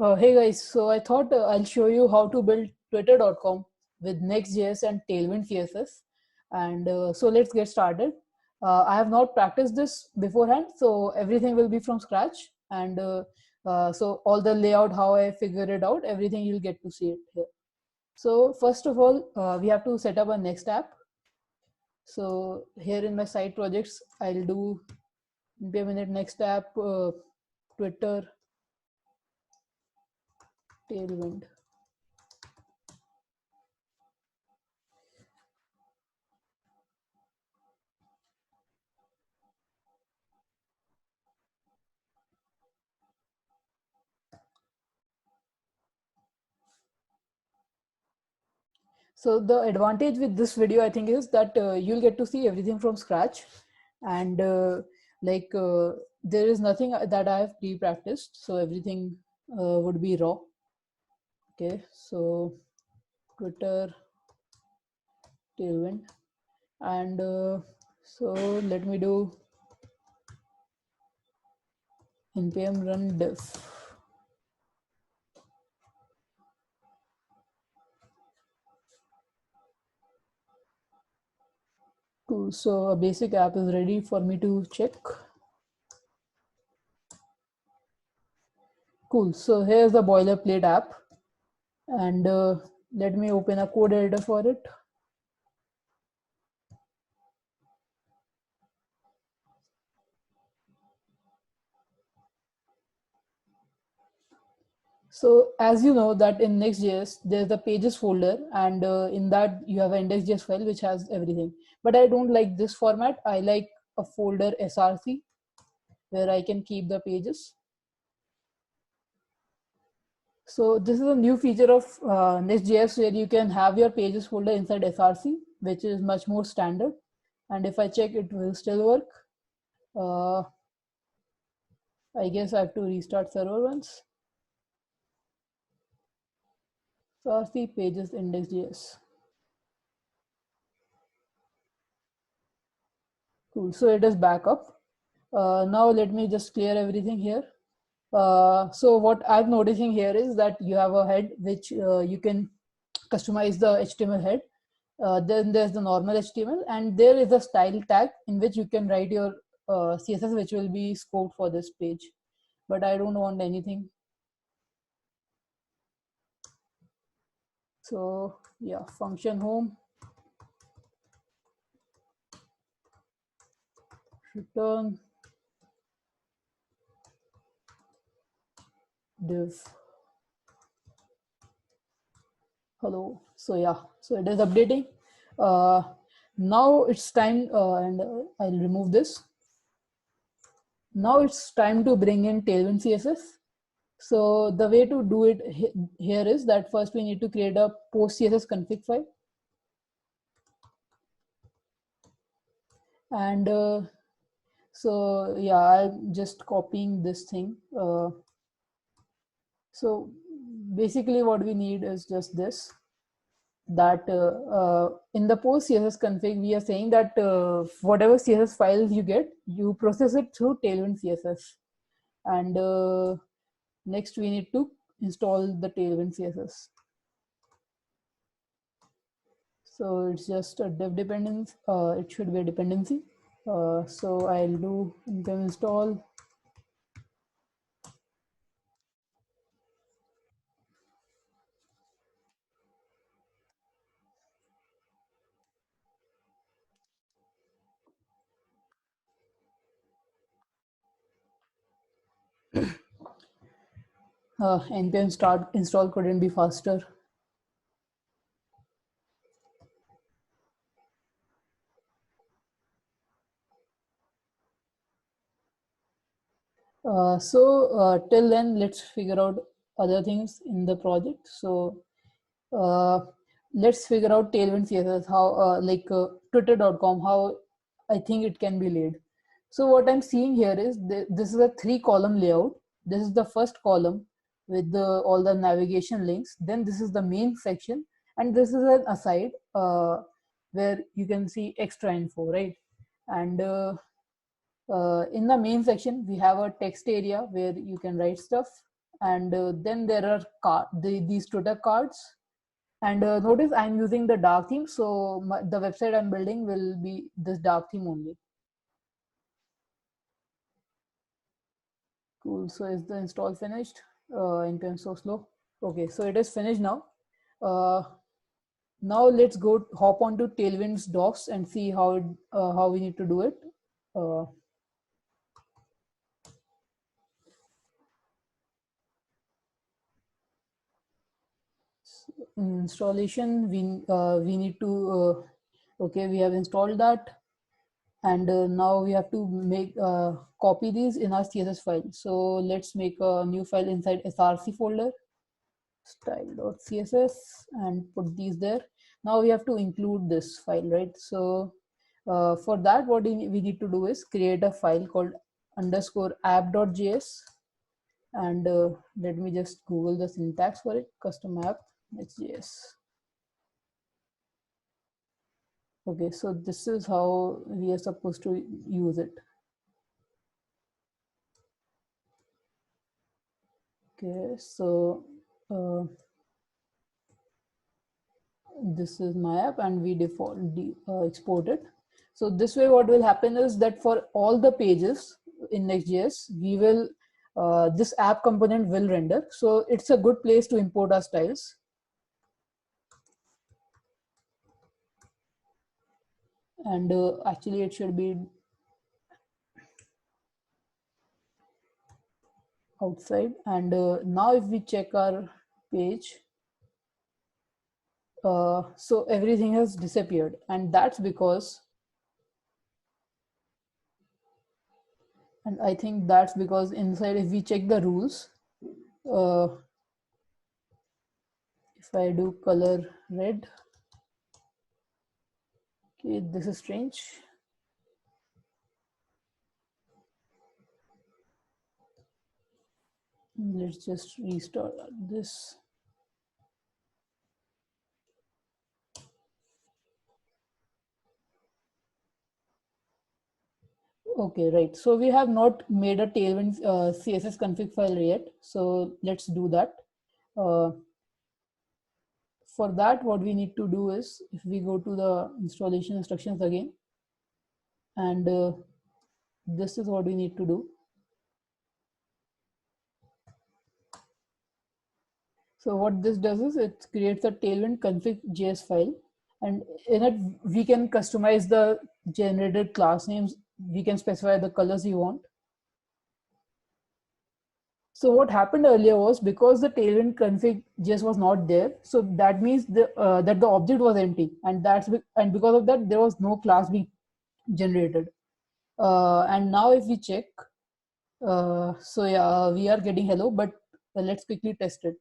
Hey guys, so I thought I'll show you how to build twitter.com with Next.js and Tailwind CSS. And so let's get started. I have not practiced this beforehand, so everything will be from scratch. And so all the layout, how I figure it out, everything you'll get to see it here. So first of all, we have to set up a Next app. So here in my side projects, I'll do npm next app, Twitter, Tailwind. So the advantage with this video, I think, is that you'll get to see everything from scratch, and there is nothing that I have pre-practiced, so everything would be raw. Okay, so Twitter, Tailwind, and so let me do npm run diff. Cool. So a basic app is ready for me to check. Cool. So here's the boilerplate app, and let me open a code editor for it. So as you know that in Next.js, there's the pages folder, and in that you have an index.js file which has everything. But I don't like this format. I like a folder src where I can keep the pages. So this is a new feature of Next.js where you can have your pages folder inside src, which is much more standard. And if I check, it will still work. I guess I have to restart server once. src pages index.js. Cool. So it is back up. Now let me just clear everything here. So what I'm noticing here is that you have a head which you can customize the HTML head. Then there's the normal HTML, and there is a style tag in which you can write your CSS, which will be scoped for this page. But I don't want anything. So yeah, function home, return div hello. So yeah, so it is updating. Now it's time, and I'll remove this. Now it's time to bring in Tailwind CSS. So the way to do it here is that first we need to create a post CSS config file. And so yeah, I'm just copying this thing. So basically what we need is just this, that in the post CSS config, we are saying that whatever CSS files you get, you process it through Tailwind CSS. And next we need to install the Tailwind CSS. So it's just a dev dependency. It should be a dependency. So I'll do npm install. Npm start install couldn't be faster. Till then, let's figure out other things in the project. So let's figure out Tailwind CSS, how twitter.com, how I think it can be laid. So what I'm seeing here is this is a 3-column layout. This is the first column with all the navigation links. Then this is the main section, and this is an aside where you can see extra info, right? And in the main section, we have a text area where you can write stuff, and then there are these Twitter cards. And notice I'm using the dark theme, so the website I'm building will be this dark theme only. Cool. So is the install finished? Npm so slow. Okay, so it is finished now. Now let's go hop onto Tailwind's docs and see how we need to do it. Uh, Installation, we need to okay, we have installed that, and now we have to make copy these in our CSS file. So let's make a new file inside src folder, style.css, and put these there. Now we have to include this file, right? So for that, what we need to do is create a file called underscore app.js, and let me just Google the syntax for it. Custom app Next.js. Okay, so this is how we are supposed to use it. Okay, so this is my app, and we default export it. So this way, what will happen is that for all the pages in Next.js, we will this app component will render. So it's a good place to import our styles. And actually, it should be outside. And now, if we check our page, so everything has disappeared, and that's because. And I think that's because inside, if we check the rules, uh, if I do color red, okay, this is strange. Let's just restart this. Okay, right. So we have not made a Tailwind CSS config file yet. So let's do that. For that, what we need to do is, if we go to the installation instructions again, and this is what we need to do. So what this does is it creates a Tailwind config.js file, and in it we can customize the generated class names. We can specify the colors you want. So what happened earlier was, because the Tailwind config just was not there, so that means that the object was empty, and because of that there was no class being generated. And now if we check, so yeah, we are getting hello, but let's quickly test it.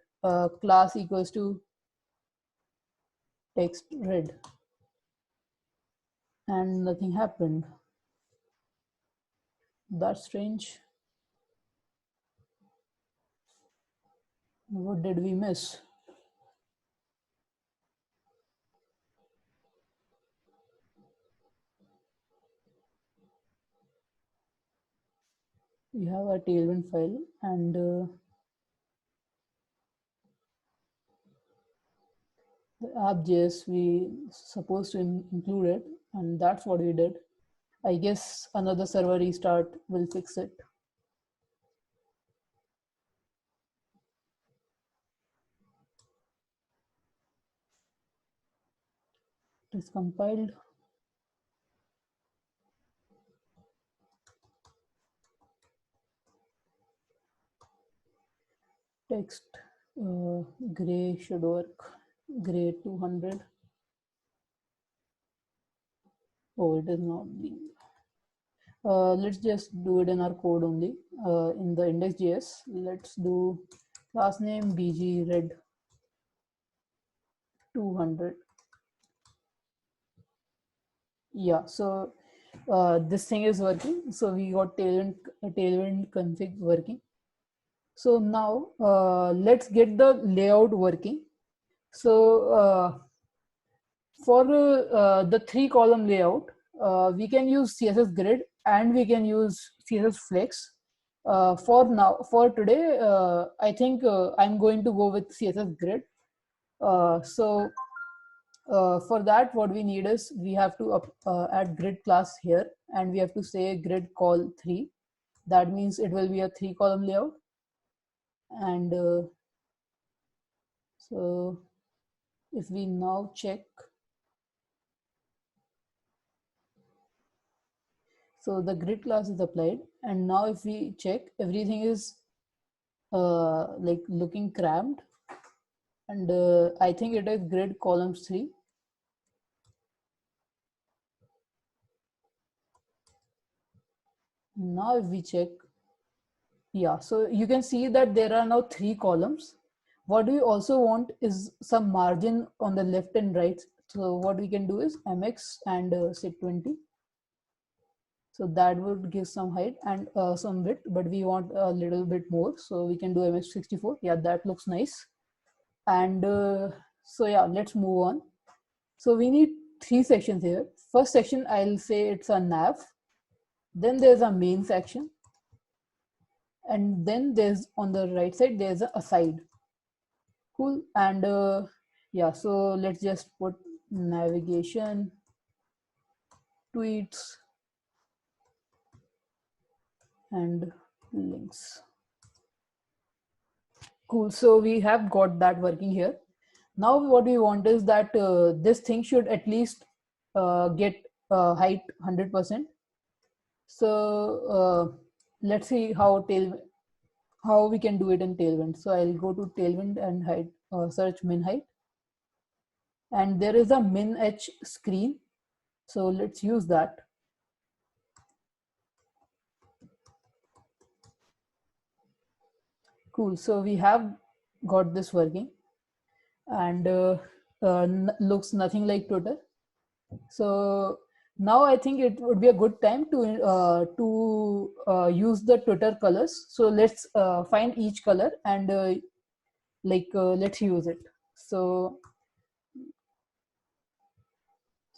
Class equals to text red, and nothing happened. That's strange. What did we miss? We have a Tailwind file, and the app.js, we supposed to include it, and that's what we did. I guess another server restart will fix it. It is compiled. Text gray should work. Gray 200. Oh, it is not being. Let's just do it in our code only. In the index.js, let's do class name bg red 200. Yeah, so this thing is working. So we got Tailwind config working. So now let's get the layout working. So for the 3-column layout, we can use CSS grid and we can use CSS flex. For today, I think I'm going to go with CSS Grid. For that, what we need is we have to add grid class here, and we have to say grid call 3. That means it will be a 3-column layout. And so if we now check, so the grid class is applied, and now if we check, everything is like looking cramped, and I think it is grid columns 3. Now if we check, yeah, so you can see that there are now 3 columns. What we also want is some margin on the left and right. So what we can do is mx and say 20. So that would give some height and some width, but we want a little bit more. So we can do mx 64. Yeah, that looks nice. And so yeah, let's move on. So we need 3 sections here. First section, I'll say it's a nav. Then there's a main section. And then there's on the right side, there's a aside. Cool. And yeah, so let's just put navigation, tweets, and links. Cool. So we have got that working here. Now what we want is that this thing should at least get height 100%. So let's see how we can do it in Tailwind. So I'll go to Tailwind and height, search min height, and there is a min h screen. So let's use that. Cool. So we have got this working, and looks nothing like Twitter. So now I think it would be a good time to use the Twitter colors. So let's find each color and let's use it. So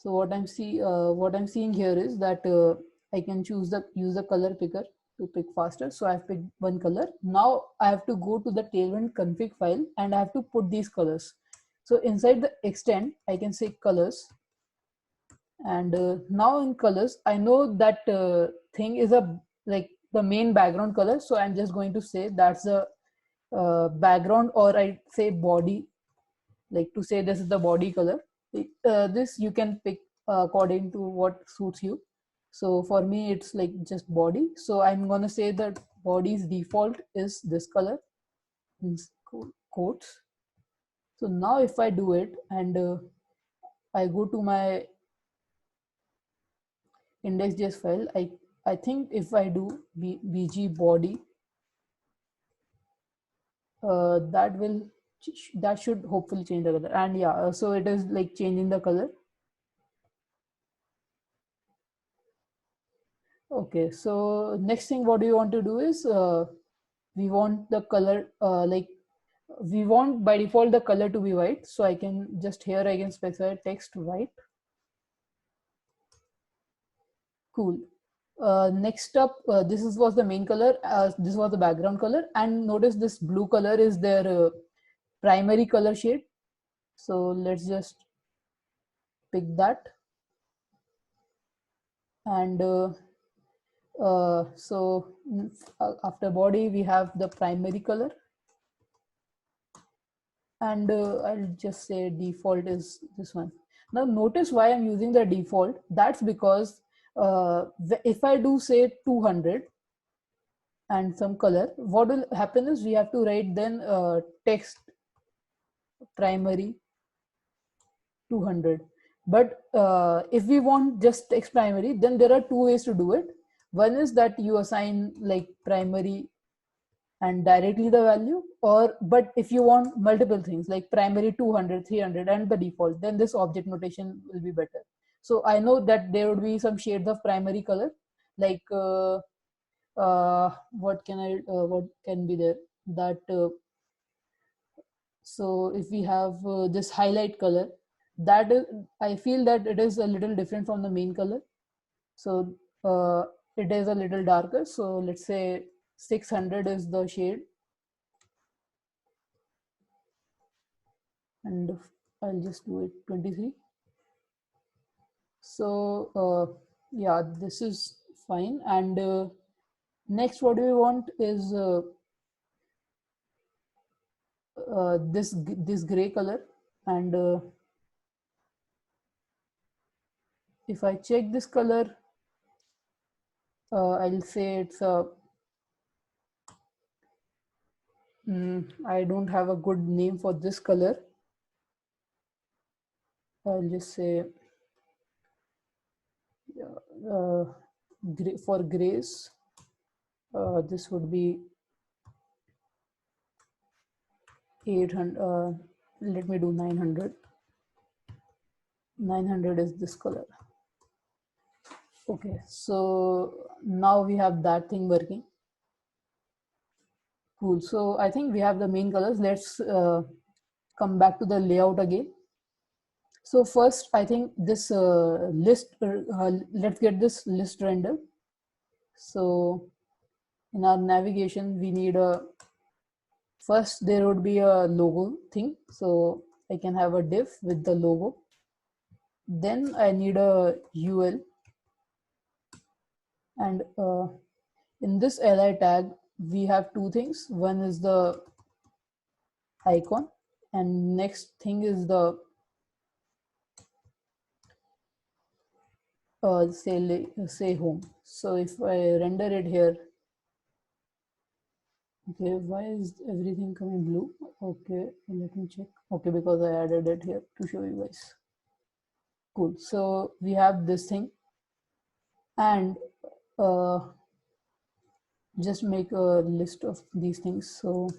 what I'm seeing here is that I can use the color picker to pick faster. So I've picked one color. Now I have to go to the Tailwind config file and I have to put these colors. So inside the extend, I can say colors. And now in colors, I know that thing is like the main background color. So I'm just going to say that's the background, or I say body, like to say this is the body color. This you can pick according to what suits you. So for me, it's like just body. So I'm gonna say that body's default is this color, means quotes. So now if I do it and I go to my index.js file, I think if I do bg body, that should hopefully change the color. And yeah, so it is like changing the color. Okay, so next thing what we want to do is we want the color we want by default the color to be white. So I can just here I can specify text white. Cool. Next up, this was the main color. This was the background color, and notice this blue color is their primary color shade. So let's just pick that, and after body we have the primary color, and I'll just say default is this one. Now notice why I'm using the default. That's because if I do say 200 and some color, what will happen is we have to write then text primary 200. But if we want just text primary, then there are two ways to do it. One is that you assign like primary and directly the value, or but if you want multiple things like primary 200, 300 and the default, then this object notation will be better. So I know that there would be some shades of primary color, like what can be there, that so if we have this highlight color, that is, I feel that it is a little different from the main color. So it is a little darker. So let's say 600 is the shade, and I'll just do it 23. So yeah, this is fine. And next what we want is this gray color. And if I check this color, I'll say it's a I don't have a good name for this color. I'll just say gray, for grays, this would be 800. Let me do 900. 900 is this color. Okay, so now we have that thing working. Cool. So I think we have the main colors. Let's come back to the layout again. So first, I think this list, let's get this list render. So in our navigation, we need a, first there would be a logo thing. So I can have a div with the logo. Then I need a UL. And in this li tag, we have two things. One is the icon, and next thing is the say home. So if I render it here, okay, why is everything coming blue? Okay, let me check. Okay, because I added it here to show you guys. Cool. So we have this thing, and just make a list of these things. So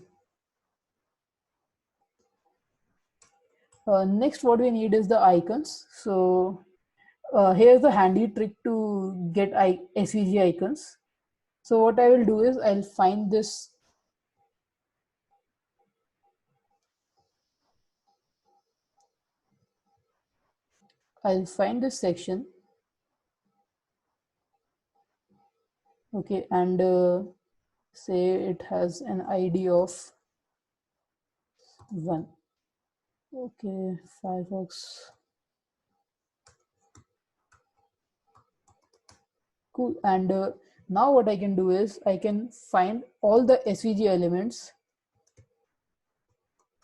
next what we need is the icons. So here's the handy trick to get SVG icons. So what I will do is I'll find this section. Okay, and say it has an ID of 1. Okay, Firefox. Cool. And now what I can do is I can find all the SVG elements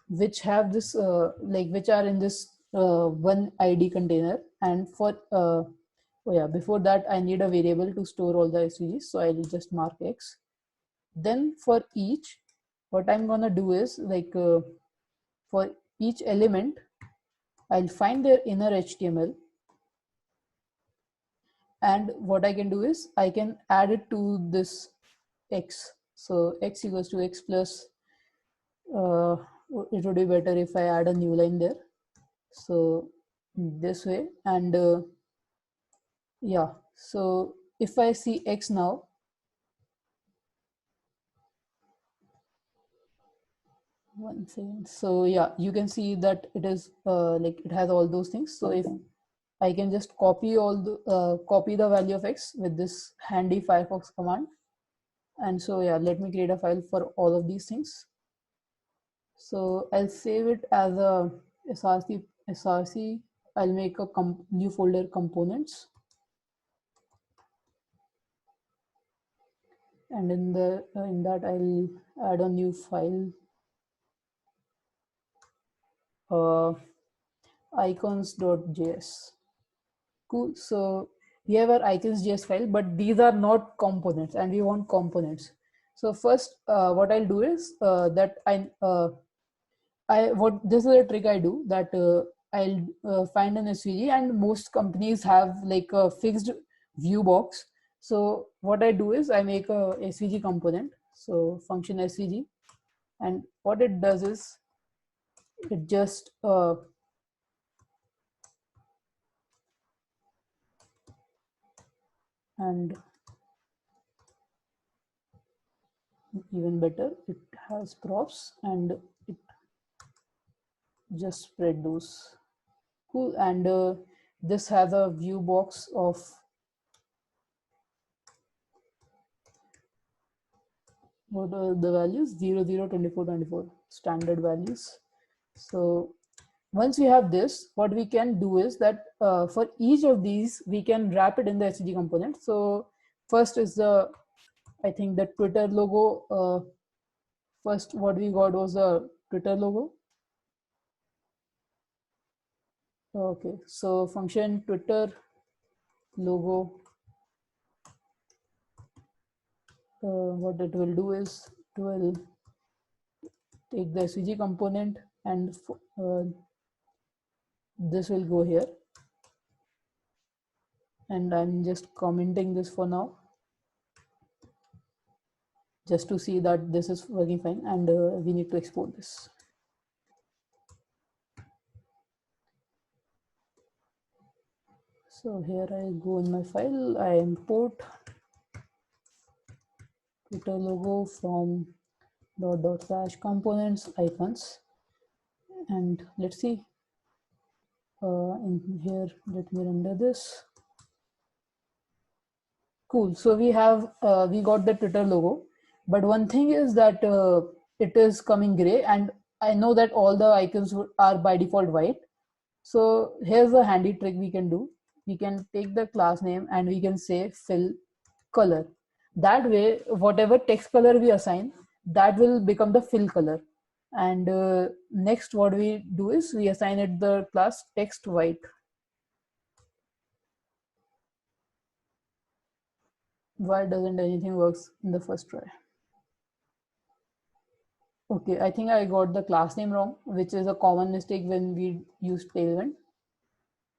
which have this which are in this one ID container. And for oh yeah, before that I need a variable to store all the SVGs, so I'll just mark X. Then for each, what I'm gonna do is for each element, I'll find their inner HTML, and what I can do is I can add it to this X. So X equals to X plus, it would be better if I add a new line there. So this way, and yeah, so if I see X now, one second. So yeah, you can see that it is it has all those things. So if I can just copy copy the value of X with this handy Firefox command. And so yeah, let me create a file for all of these things. So I'll save it as a src. I'll make a new folder, components, and in that I'll add a new file, icons.js. Cool. So we have our icons.js file, but these are not components, and we want components. So first, what I'll do is that this is a trick I do, that I'll find an SVG, and most companies have like a fixed view box. So what I do is I make a SVG component, so function SVG, and what it does is it just and even better, it has props, and it just spread those. Cool. And this has a view box of what are the values? 0, 0, 24, 24 standard values. So once we have this, what we can do is that for each of these, we can wrap it in the HTTP component. So first is the, I think the Twitter logo. First, what we got was the Twitter logo. Okay, so function Twitter logo. What it will do is it will take the SVG component and this will go here. And I'm just commenting this for now, just to see that this is working fine, and we need to export this. So here I go in my file, I import Twitter logo from / components icons, and let's see in here, let me render this. Cool. So we have we got the Twitter logo, but one thing is that it is coming gray, and I know that all the icons are by default white. So here's a handy trick we can do. We can take the class name and we can say fill color. That way, whatever text color we assign, that will become the fill color. And next, what we do is we assign it the class text white. Why doesn't anything works in the first try? Okay, I think I got the class name wrong, which is a common mistake when we use Tailwind.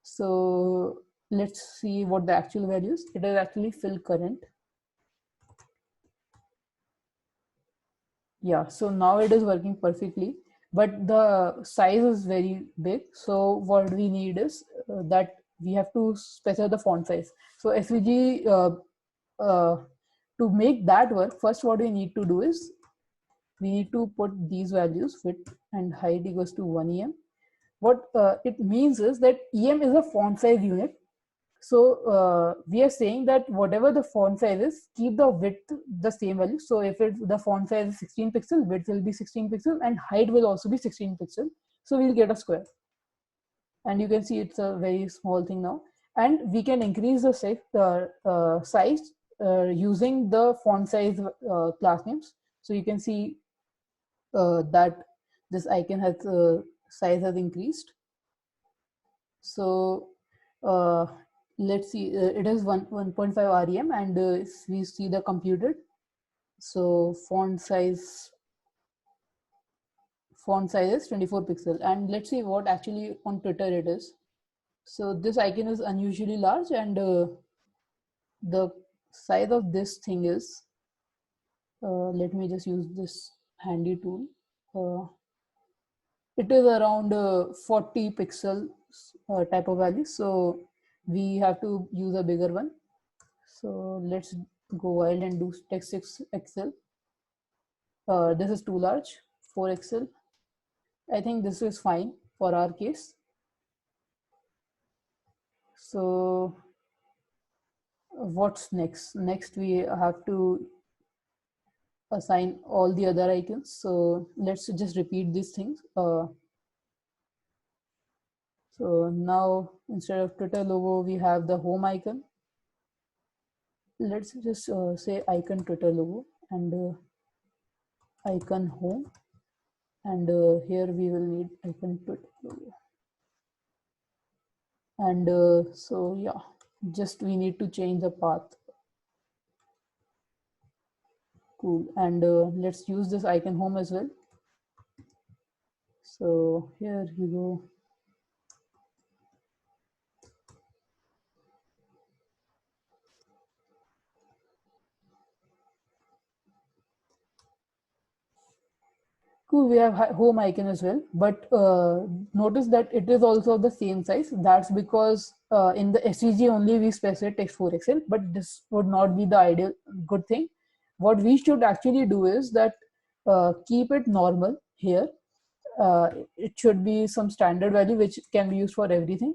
So let's see what the actual value is. It is actually fill current. Yeah, so now it is working perfectly, but the size is very big. So what we need is that we have to specify the font size. So SVG, to make that work, first what we need to do is we need to put these values, width and height equals to 1 em. What it means is that em is a font size unit. So we are saying that whatever the font size is, keep the width the same value. So if the font size is 16 pixel, width will be 16 pixel and height will also be 16 pixel. So we'll get a square. And you can see it's a very small thing now. And we can increase the size using the font size class names. So you can see that this icon has size has increased. So let's see, it is 1.5 rem, and we see the computed. So font size is 24 pixel, and let's see what actually on Twitter it is. So this icon is unusually large, and the size of this thing is let me just use this handy tool. It is around 40 pixel type of value, so we have to use a bigger one. So let's go wild and do text Excel. This is too large, 4 Excel. I think this is fine for our case. So what's next? Next we have to assign all the other icons. So let's just repeat these things. So now instead of Twitter logo, we have the home icon. Let's just say icon Twitter logo and icon home, and here we will need icon Twitter logo. And so yeah, just we need to change the path. Cool. And let's use this icon home as well. So here you go. Cool, we have home icon as well, but notice that it is also the same size. That's because in the SVG only we specify text 4XL, but this would not be the ideal good thing. What we should actually do is that keep it normal here. It should be some standard value which can be used for everything.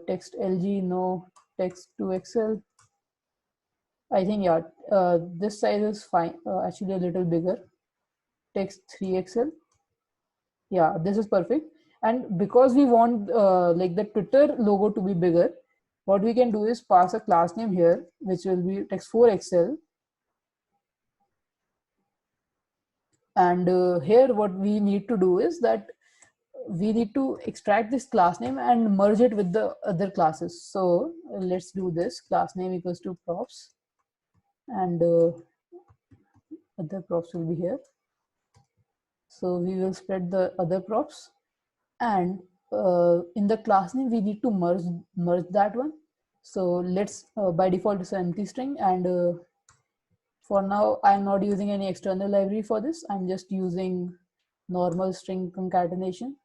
Text LG, no, text 2XL. I think, yeah, this size is fine. Actually, a little bigger. Text 3XL. Yeah, this is perfect. And because we want like the Twitter logo to be bigger, what we can do is pass a class name here, which will be text 4XL. And here what we need to do is that we need to extract this class name and merge it with the other classes. So let's do this. Class name equals to props, and other props will be here. So we will spread the other props, and in the class name we need to merge that one. So let's by default it's an empty string, and for now I'm not using any external library for this. I'm just using normal string concatenation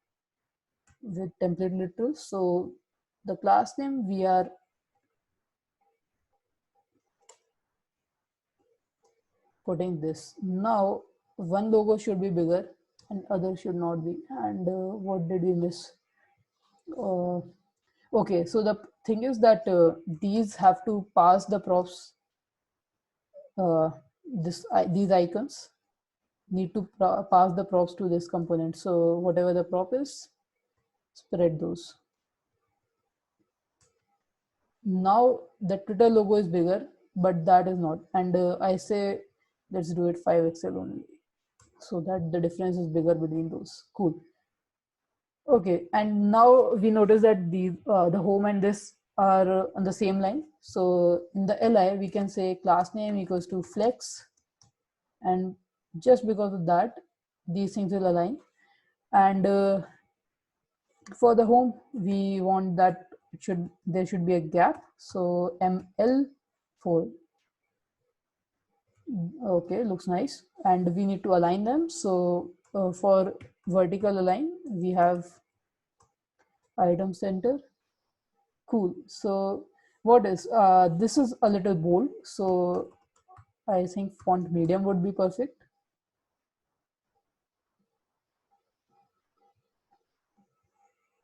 with template literals. So the class name we are putting this. Now one logo should be bigger and other should not be. And what did we miss? uh, okay, so the thing is that these have to pass the props. These icons need to pass the props to this component. So whatever the prop is, spread those. Now the Twitter logo is bigger, but that is not. And I say let's do it 5XL only, so that the difference is bigger between those. Cool. Okay, and now we notice that the home and this are on the same line. So in the li we can say class name equals to flex, and just because of that these things will align. And for the home we want that there should be a gap, so ml4. Okay, looks nice. And we need to align them. So for vertical align we have item center. Cool. So what is this is a little bold, so I think font medium would be perfect.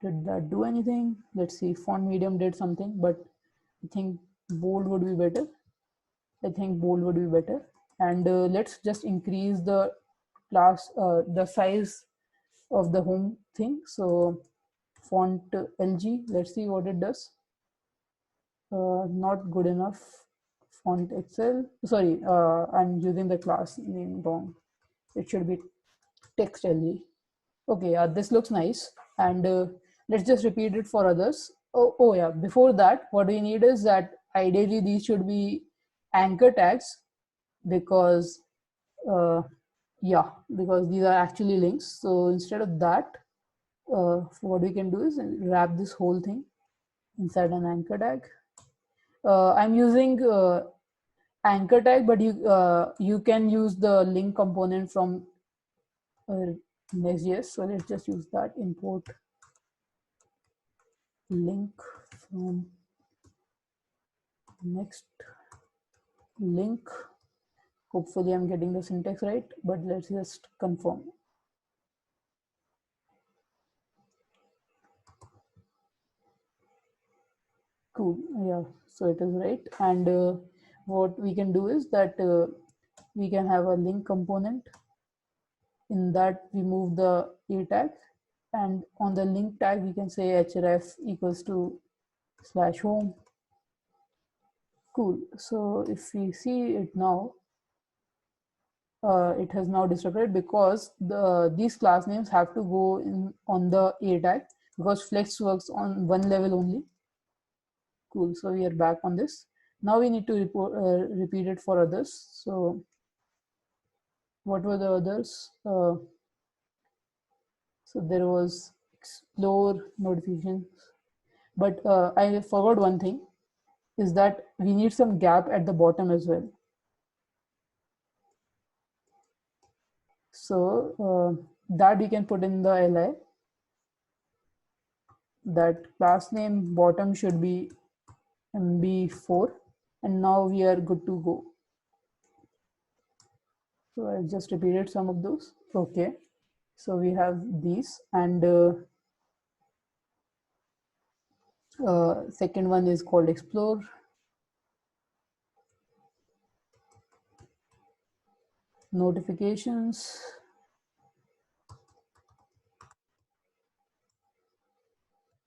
Did that do anything? Let's see. Font medium did something, but I think bold would be better. I think bold would be better. And let's just increase the the size of the home thing. So font LG, let's see what it does. Not good enough. Font XL, sorry, I'm using the class name wrong. It should be text LG. Okay, this looks nice. And let's just repeat it for others. Oh yeah, before that, what we need is that ideally these should be anchor tags, because uh, yeah, because these are actually links. So instead of that, what we can do is wrap this whole thing inside an anchor tag. I'm using anchor tag, but you can use the link component from Next.js. So let's just use that. Import link from next link. Hopefully I'm getting the syntax right, but let's just confirm. Cool. Yeah, so it is right. And what we can do is that we can have a link component. In that we move the a tag, and on the link tag we can say href equals to /home. Cool. So if we see it now, it has now disrupted because these class names have to go in on the a tag, because flex works on one level only. Cool. So we are back on this. Now we need to repeat it for others. So what were the others? So there was explore notifications, but I forgot one thing, is that we need some gap at the bottom as well. So that we can put in the li, that class name bottom should be mb4, and now we are good to go. So I just repeated some of those. Okay, so we have these, and second one is called explore. notifications,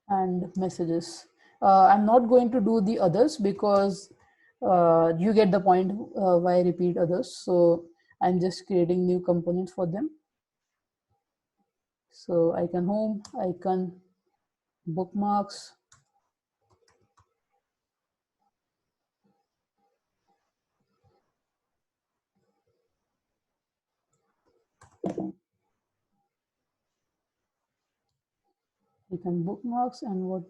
and messages. I'm not going to do the others because you get the point why I repeat others. So I'm just creating new components for them. So icon home, icon bookmarks, icon bookmarks, and what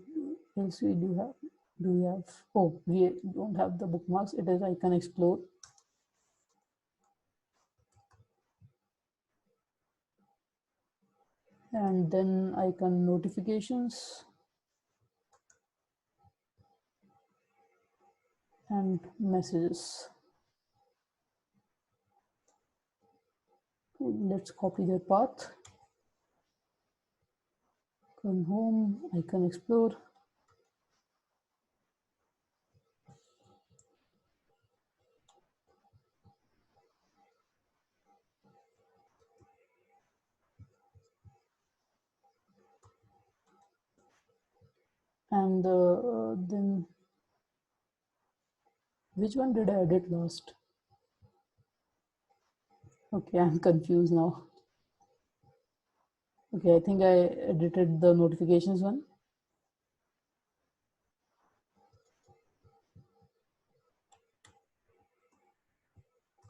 else we do have? Do we have? Oh, we don't have the bookmarks. It is icon explore. And then icon notifications and messages. Let's copy their path. Icon home, icon explore. And then which one did I edit last? Okay, I'm confused now. Okay, I think I edited the notifications one.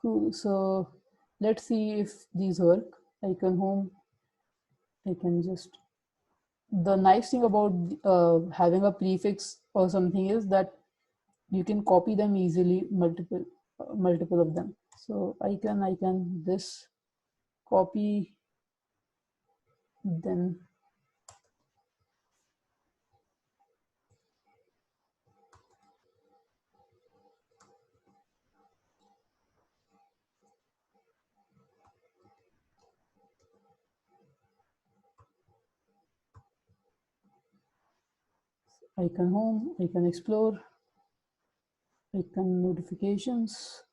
Cool. So let's see if these work. Icon home. I can just. The nice thing about having a prefix or something is that you can copy them easily, multiple of them. So icon this, copy, then icon home, icon explore, icon notifications,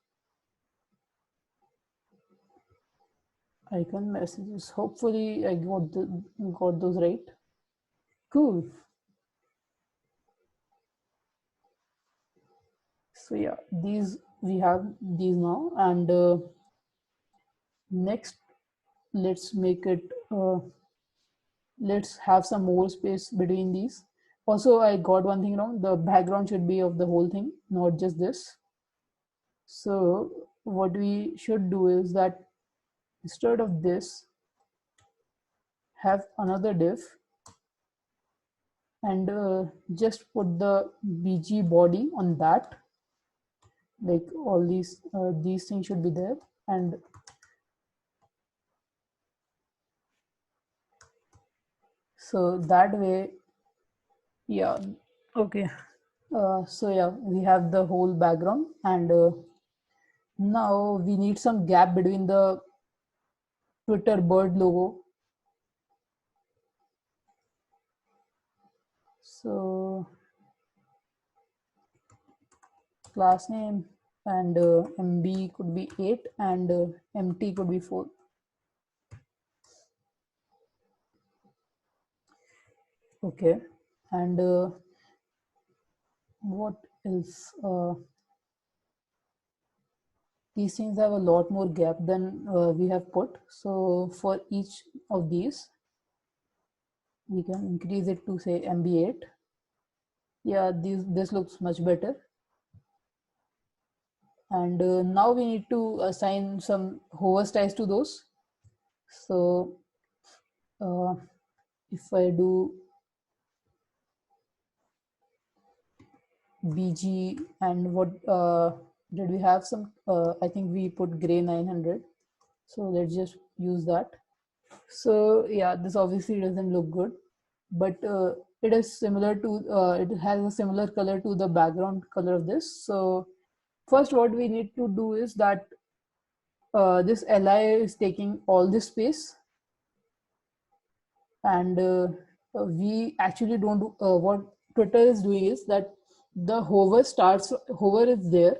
icon messages. Hopefully I got those right. Cool. So yeah, these we have these now, and next let's make it let's have some more space between these. Also, I got one thing wrong. The background should be of the whole thing, not just this. So what we should do is that instead of this, have another div and just put the bg body on that. Like all these things should be there, and so that way, yeah, okay. So yeah, we have the whole background, and now we need some gap between the Twitter bird logo. So class name, and MB could be 8 and MT could be 4. Okay, and what else? These things have a lot more gap than we have put. So for each of these, we can increase it to say MB8. Yeah, this looks much better. And now we need to assign some hover styles to those. So if I do BG, and what did we have some? I think we put gray 900. So let's just use that. So yeah, this obviously doesn't look good, but it is similar to it has a similar color to the background color of this. So first, what we need to do is that this li is taking all this space, and we actually don't do, what Twitter is doing is that the hover is there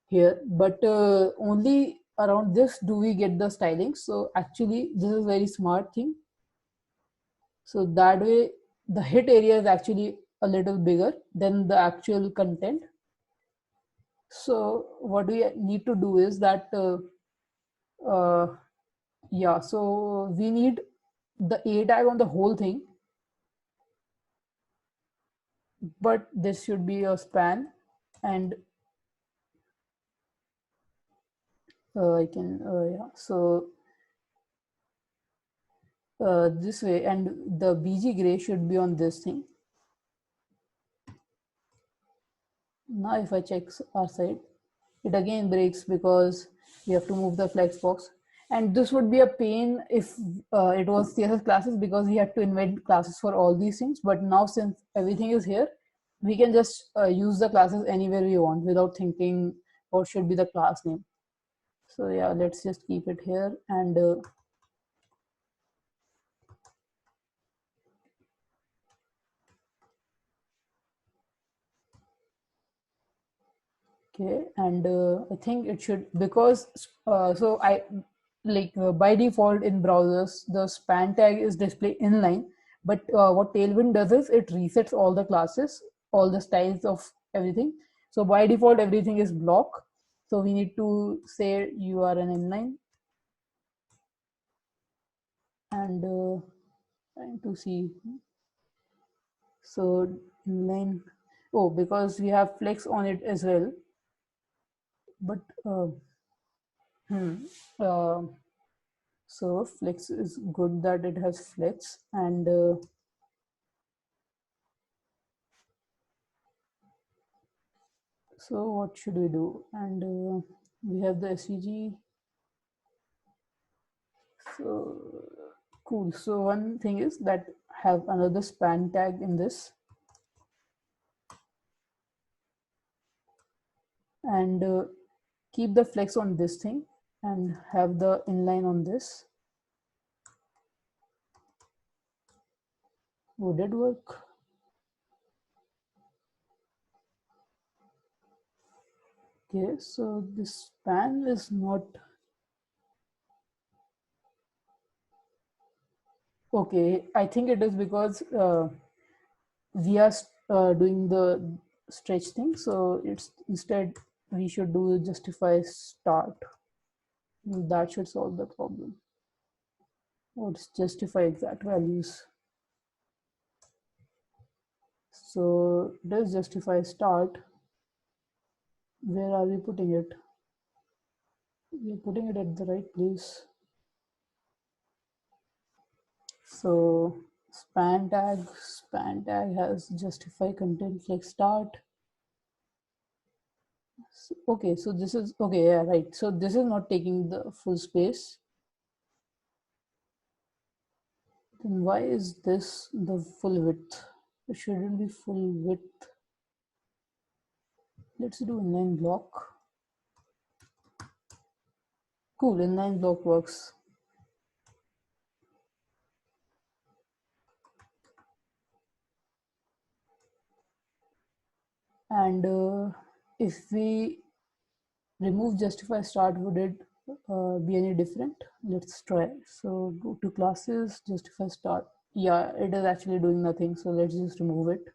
here, but only around this do we get the styling. So actually this is a very smart thing. So that way the hit area is actually a little bigger than the actual content. So what we need to do is that uh, yeah, so we need the a tag on the whole thing, but this should be a span. And I can yeah, so this way, and the bg gray should be on this thing. Now if I check our side, it again breaks because we have to move the flex box. And this would be a pain if it was CSS classes, because we had to invent classes for all these things. But now since everything is here, we can just use the classes anywhere we want without thinking what should be the class name. So yeah, let's just keep it here. And okay, and I think it should, because so I like by default in browsers the span tag is displayed inline, but what Tailwind does is it resets all the classes, all the styles of everything. So by default everything is block, so we need to say you are an inline. And trying to see, so inline, oh, because we have flex on it as well. But hmm, uh, so flex is good that it has flex. And so what should we do? And we have the SVG. So cool. So one thing is that have another span tag in this, and keep the flex on this thing and have the inline on this. Would it work? Okay, so this span is not okay. I think it is because we are doing the stretch thing, so it's instead we should do justify start. That should solve the problem. Or justify exact values. So does justify start, where are we putting it? We're putting it at the right place. So span tag has justify content flex start. So, okay, so this is okay, yeah, right. So this is not taking the full space. Then why is this the full width? It shouldn't be full width. Let's do inline block. Cool, inline block works. And if we remove justify start, would it be any different? Let's try. So go to classes, justify start. Yeah, it is actually doing nothing. So let's just remove it.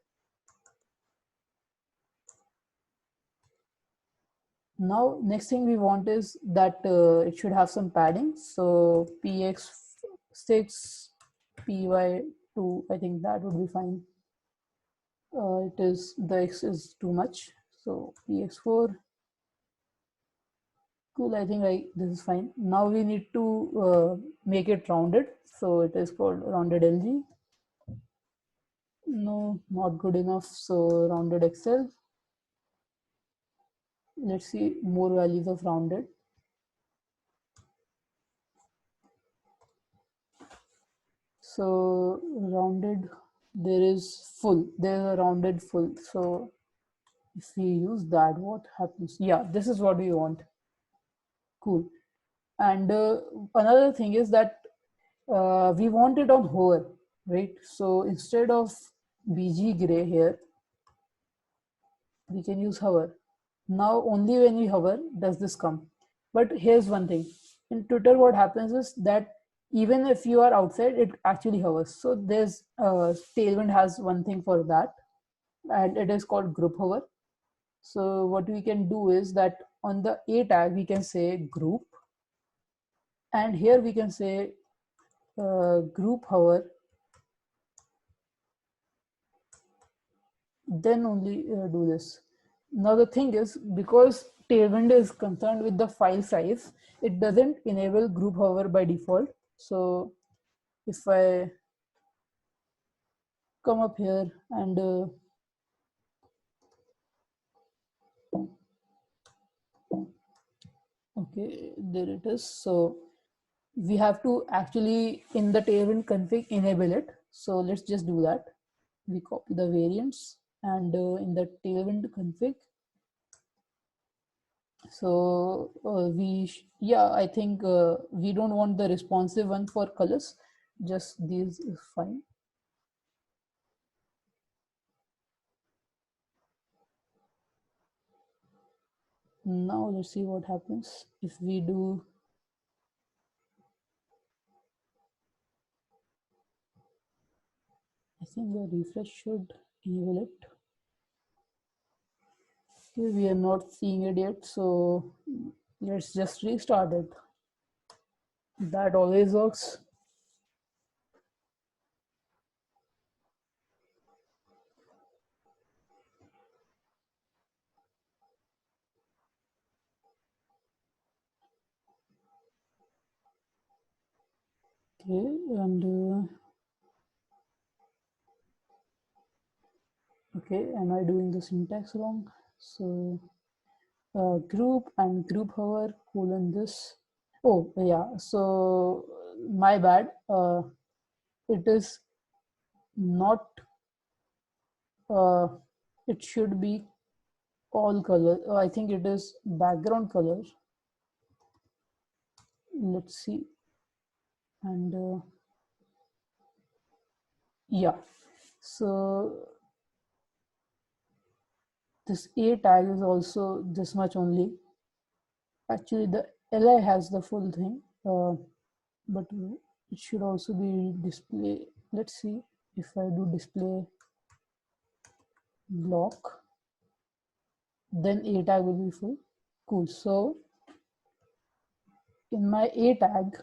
Now, next thing we want is that it should have some padding. So px6, py2, I think that would be fine. It is, the x is too much. So px4. Cool, I think this is fine. Now we need to make it rounded. So it is called rounded LG. No, not good enough. So rounded XL. Let's see more values of rounded. So rounded, there is full. There is a rounded full. So if we use that, what happens? Yeah, this is what we want. Cool. And another thing is that we want it on hover, right? So instead of BG gray here, we can use hover. Now only when we hover does this come. But here's one thing. In Twitter, what happens is that even if you are outside, it actually hovers. So there's Tailwind has one thing for that, and it is called group hover. So what we can do is that on the A tag, we can say group, and here we can say group hover, then only do this. Now the thing is, because Tailwind is concerned with the file size, it doesn't enable group hover by default. So if I come up here and okay, there it is. So we have to actually in the Tailwind config enable it. So let's just do that. We copy the variants and in the Tailwind config. So yeah, I think we don't want the responsive one for colors. Just these is fine. Now let's see what happens if we do. I think the refresh should enable it. Okay, we are not seeing it yet, so let's just restart it. That always works. Okay, and okay, am I doing the syntax wrong? So group and group hover colon this. Oh yeah, so my bad. It is not. Uh, it should be all color. I think it is background color. Let's see, and yeah. So this A tag is also this much only. Actually, the li has the full thing, but it should also be display. Let's see if I do display block, then A tag will be full. Cool. So in my A tag,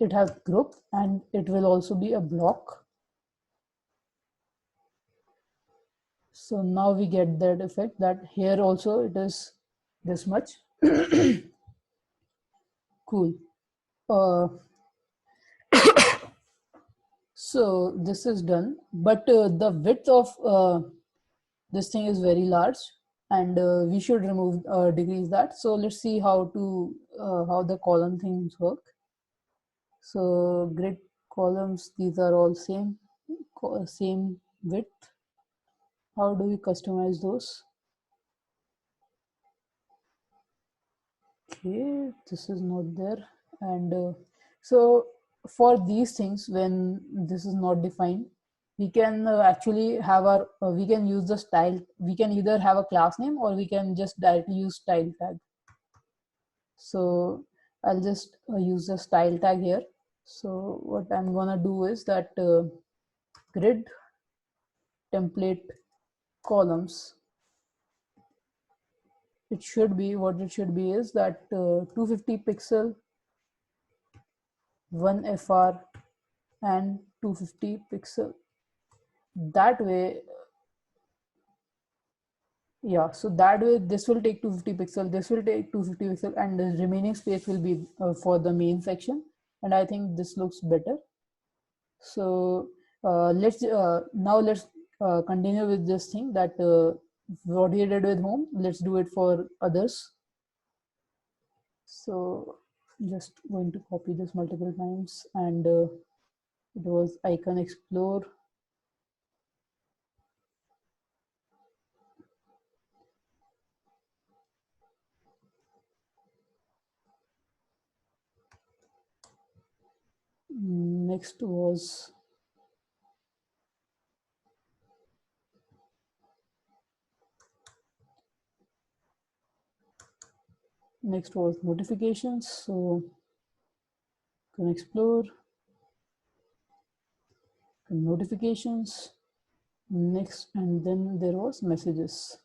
it has group and it will also be a block. So now we get that effect that here also it is this much. Cool. Uh, so this is done, but the width of this thing is very large, and we should remove decrease that. So let's see how the column things work. So grid columns, these are all same width. How do we customize those? Okay, this is not there. And so for these things, when this is not defined, we can actually have we can use the style. We can either have a class name or we can just directly use style tag. So I'll just use the style tag here. So what I'm gonna do is that grid template columns, it should be what it should be is that 250 pixel, 1 fr and 250 pixel. That way, yeah, so that way this will take 250 pixel, this will take 250 pixel, and the remaining space will be for the main section. And I think this looks better. So let's continue with this thing that what we did with home, let's do it for others. So just going to copy this multiple times, and it was icon explore. Next was Next was notifications. So can explore notifications next, and then there was messages.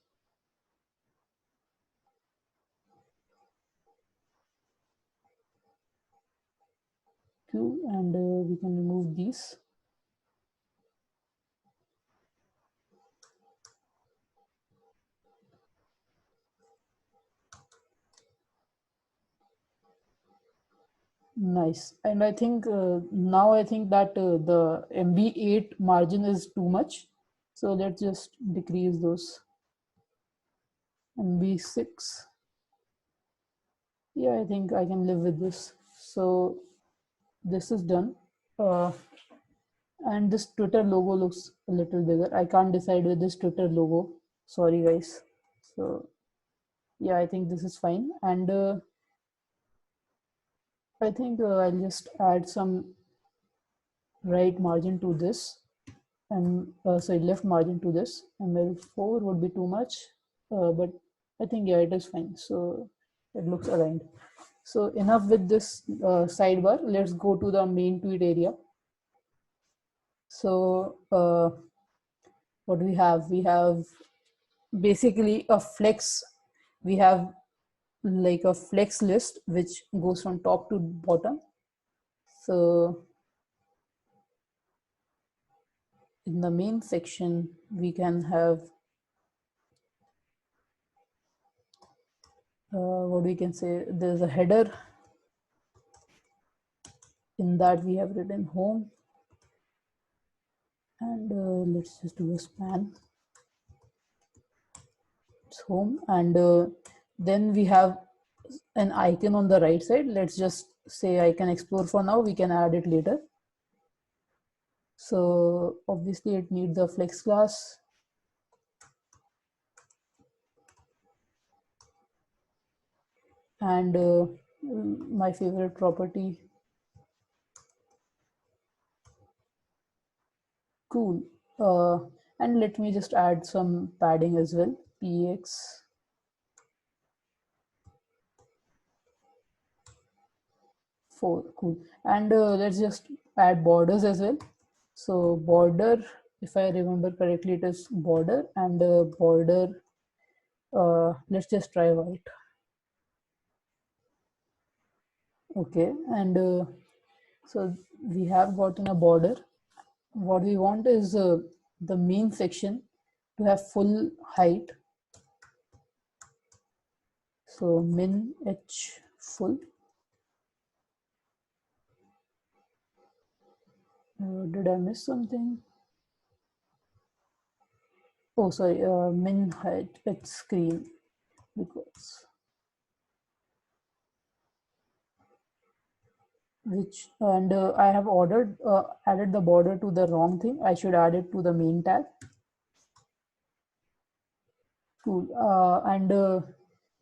Q, and we can remove these. Nice. And I think now I think that the MB8 margin is too much. So let's just decrease those. MB6. Yeah, I think I can live with this. So this is done. And this Twitter logo looks a little bigger. I can't decide with this Twitter logo. Sorry, guys. So yeah, I think this is fine. And I think I'll just add some right margin to this, and sorry, left margin to this. ML4 would be too much, but I think yeah, it is fine. So it looks aligned. So enough with this sidebar. Let's go to the main tweet area. So what we have? We have basically a flex. We have like a flex list which goes from top to bottom. So in the main section, we can have what we can say. There's a header. In that we have written home, and let's just do a span. It's home, and then we have an icon on the right side. Let's just say I can explore for now. We can add it later. So obviously it needs a flex class. And my favorite property. Cool. And let me just add some padding as well. Px. Four. Cool. And let's just add borders as well. So border, if I remember correctly, it is border, and border. Let's just try white. Okay, and so we have gotten a border. What we want is the main section to have full height. So min h full. Did I miss something? Oh, sorry. Min height h screen, because which, and I have added the border to the wrong thing. I should add it to the main tag. Cool. And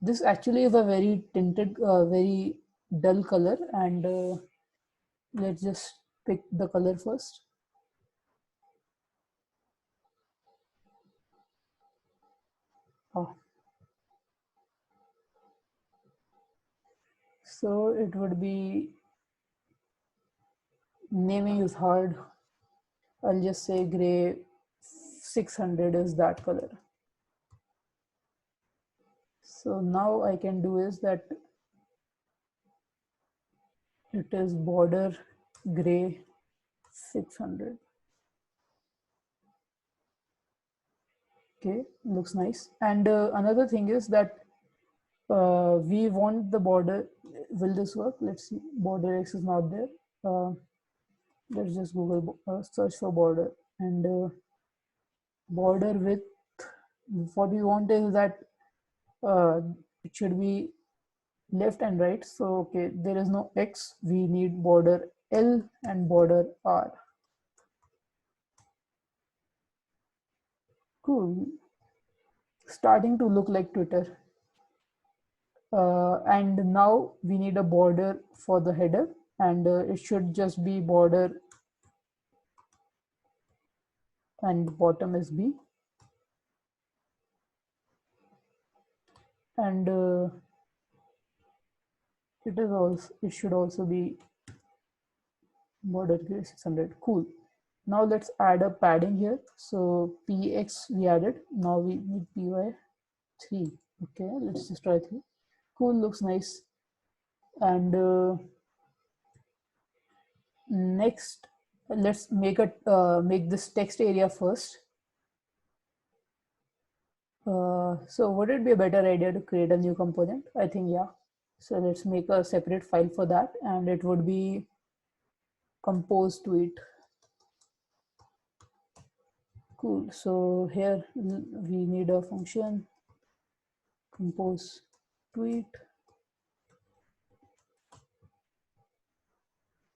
this actually is a very tinted, very dull color. And let's just pick the color first. Oh. So it would be, naming is hard. I'll just say gray 600 is that color. So now I can do is that it is border gray 600. Okay, looks nice. And another thing is that we want the border. Will this work? Let's see. Border X is not there. Let's just Google search for border, and border width. What we want is that it should be left and right. So okay, there is no X. We need border L and border R. Cool. Starting to look like Twitter. And now we need a border for the header, and it should just be border, and bottom is B. And it should also be border 600. Cool. Now let's add a padding here. So px we added. Now we need py 3. Okay, let's just try 3. Cool, looks nice. And next, let's make this text area first. So would it be a better idea to create a new component? I think yeah. So let's make a separate file for that, and it would be compose tweet. Cool. So here we need a function compose tweet.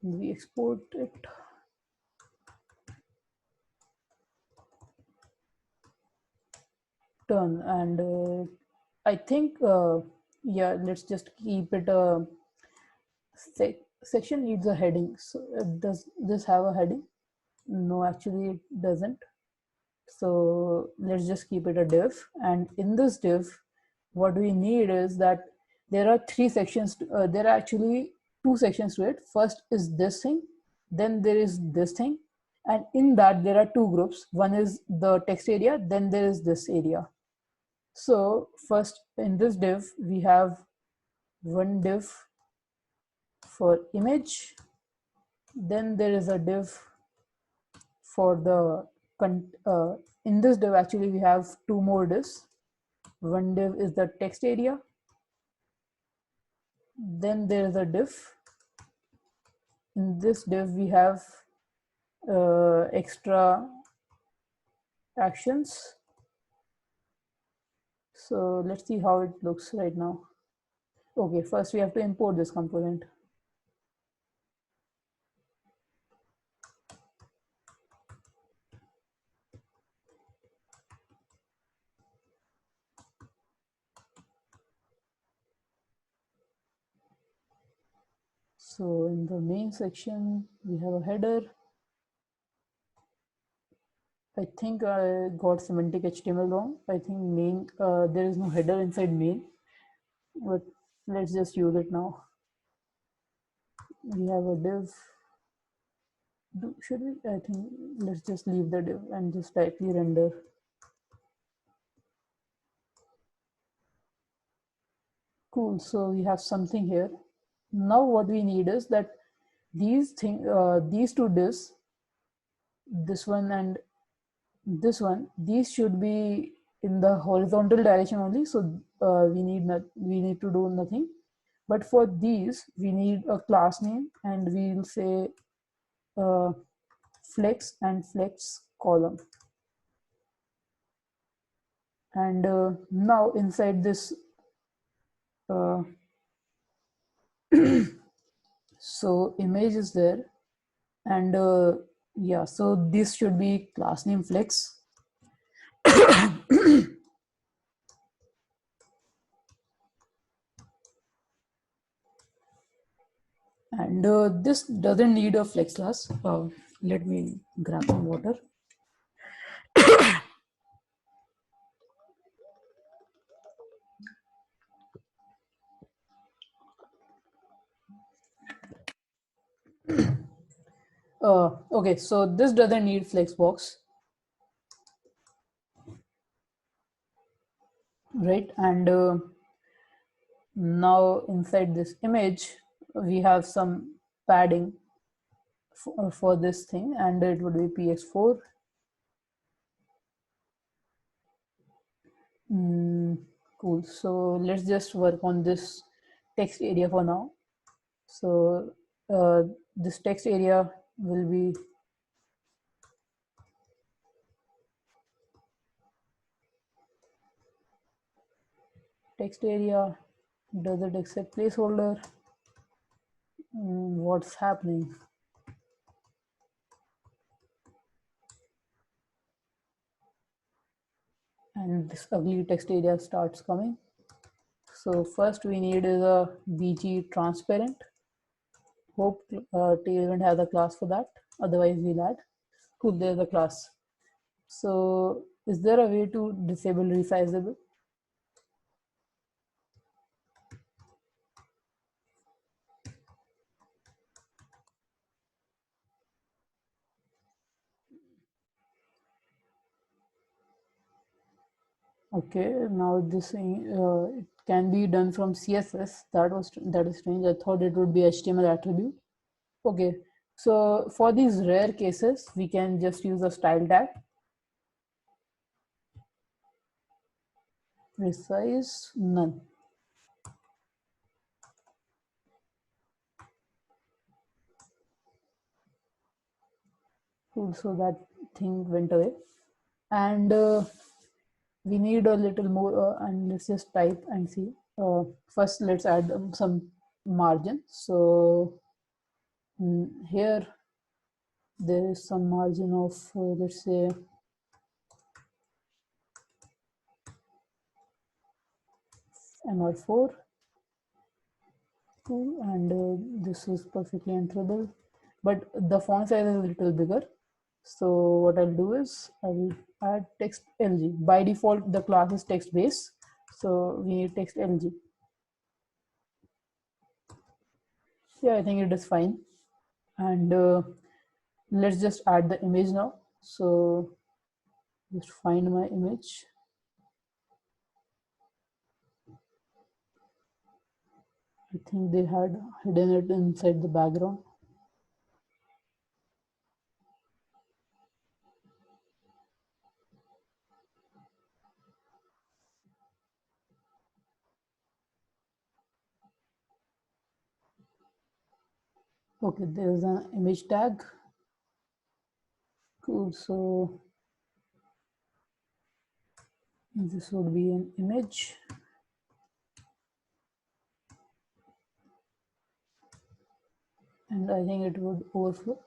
We export it. Turn, and I think yeah, let's just keep it a section needs a heading. So does this have a heading? No, actually it doesn't. So let's just keep it a div, and in this div what we need is that there are three sections there are actually two sections to it. First is this thing, then there is this thing, and in that there are two groups. One is the text area, then there is this area. So first in this div we have one div for image, then there is a div for the in this div actually we have two more divs. One div is the text area, then there is a div. In this div we have extra actions. So let's see how it looks right now. Okay, first we have to import this component. So in the main section we have a header. I think I got semantic HTML wrong. I think main there is no header inside main, but let's just use it now. We have a div. Should we? I think let's just leave the div and just directly render. Cool. So we have something here. Now what we need is that these two divs, this one and this one, these should be in the horizontal direction only. So we need to do nothing. But for these, we need a class name, and we'll say flex and flex column. And now inside this, so image is there, and yeah, so this should be class name flex. And this doesn't need a flex class. Let me grab some water. Okay, so this doesn't need flexbox, right? And now inside this image we have some padding for this thing, and it would be px4. Cool. So let's just work on this text area for now. So this text area will be text area. Does it accept placeholder? What's happening? And this ugly text area starts coming. So first we need is a bg transparent. Hope Tailwind has a class for that. Otherwise we'll add. Cool, there's a class. So is there a way to disable resizable? Okay, now this it can be done from CSS. That is strange. I thought it would be HTML attribute. Okay, so for these rare cases, we can just use a style tag. Resize none. Cool. So that thing went away, and we need a little more. And let's just type and see. First, let's add some margin. So here there is some margin of let's say MR4. Cool. And this is perfectly enterable, but the font size is a little bigger. So what I'll do is I'll add text LG. By default, the class is text base, so we need text LG. Yeah, I think it is fine. And let's just add the image now. So just find my image. I think they had hidden it inside the background. Okay, there's an image tag. Cool. So this would be an image. And I think it would overflow.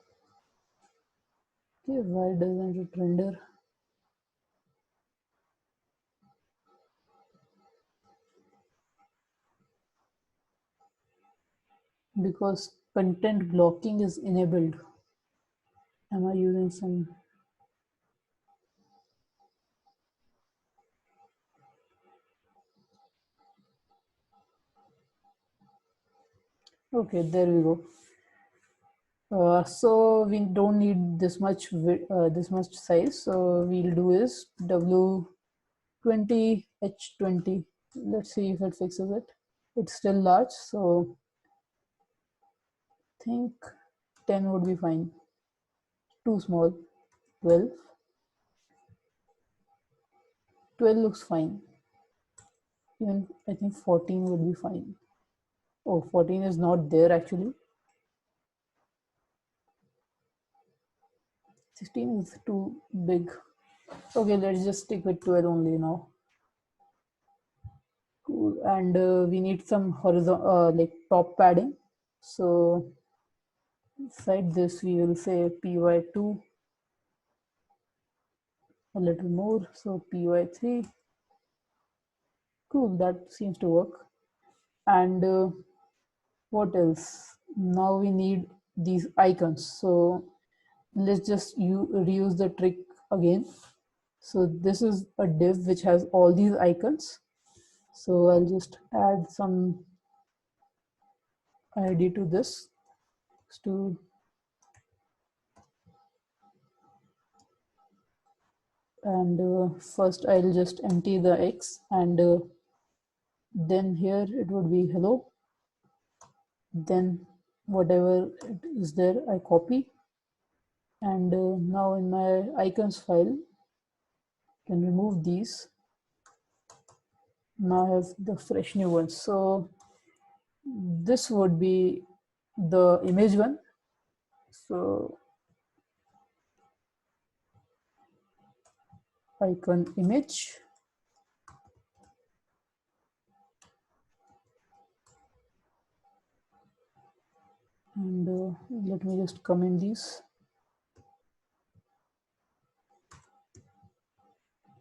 Okay, why doesn't it render? Because content blocking is enabled. Am I using some? Okay, there we go. So we don't need this much size. So we'll do is W20 H20. Let's see if it fixes it. It's still large, so I think 10 would be fine. Too small. 12. 12 looks fine. Even I think 14 would be fine. Oh, 14 is not there actually. 16 is too big. Okay, let's just stick with 12 only now. Cool. And we need some horizontal, like top padding. So inside this, we will say py2 a little more. So py3. Cool. That seems to work. And what else? Now we need these icons. So let's just reuse the trick again. So this is a div which has all these icons. So I'll just add some ID to this to and first I'll just empty the X and then here it would be hello, then whatever it is there I copy, and now in my icons file I can remove these. Now I have the fresh new ones. So this would be the image one. So icon image, and let me just comment these,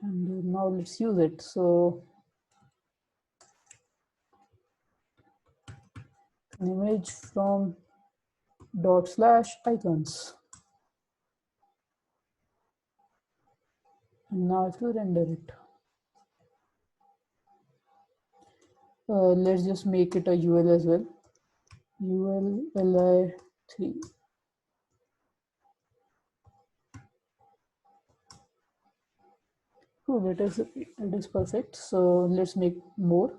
and now let's use it. So an image from dot slash icons, and now I have to render it. Let's just make it a UL as well. UL li3. Oh, it is perfect. So let's make more.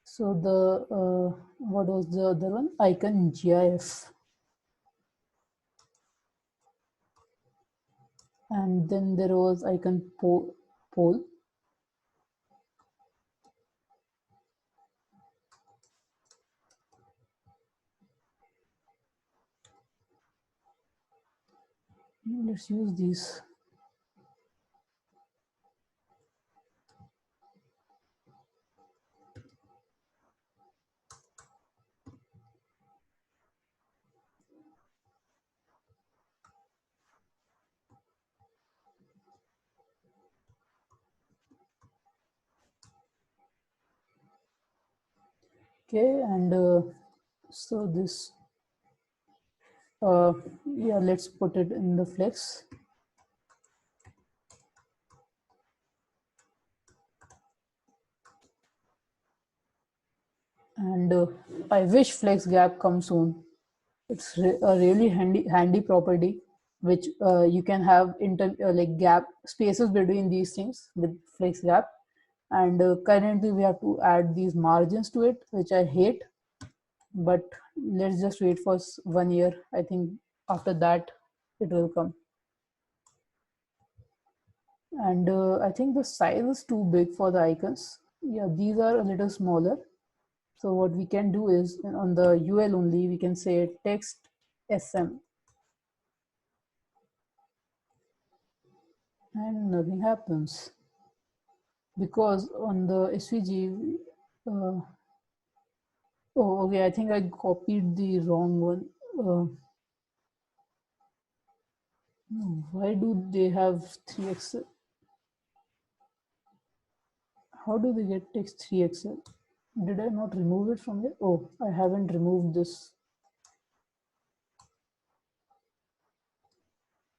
So the what was the other one? Icon GIF, and then there was icon poll. Let's use these. Okay, and so this yeah, let's put it in the flex. And I wish flex gap comes soon. It's a really handy property which you can have like gap spaces between these things with flex gap. And currently we have to add these margins to it, which I hate, but let's just wait for 1 year. I think after that it will come. And I think the size is too big for the icons. Yeah, these are a little smaller. So what we can do is on the UL only, we can say text SM, and nothing happens because on the SVG, oh, okay, I think I copied the wrong one. Why do they have 3XL? How do they get text 3XL? Did I not remove it from here? Oh, I haven't removed this.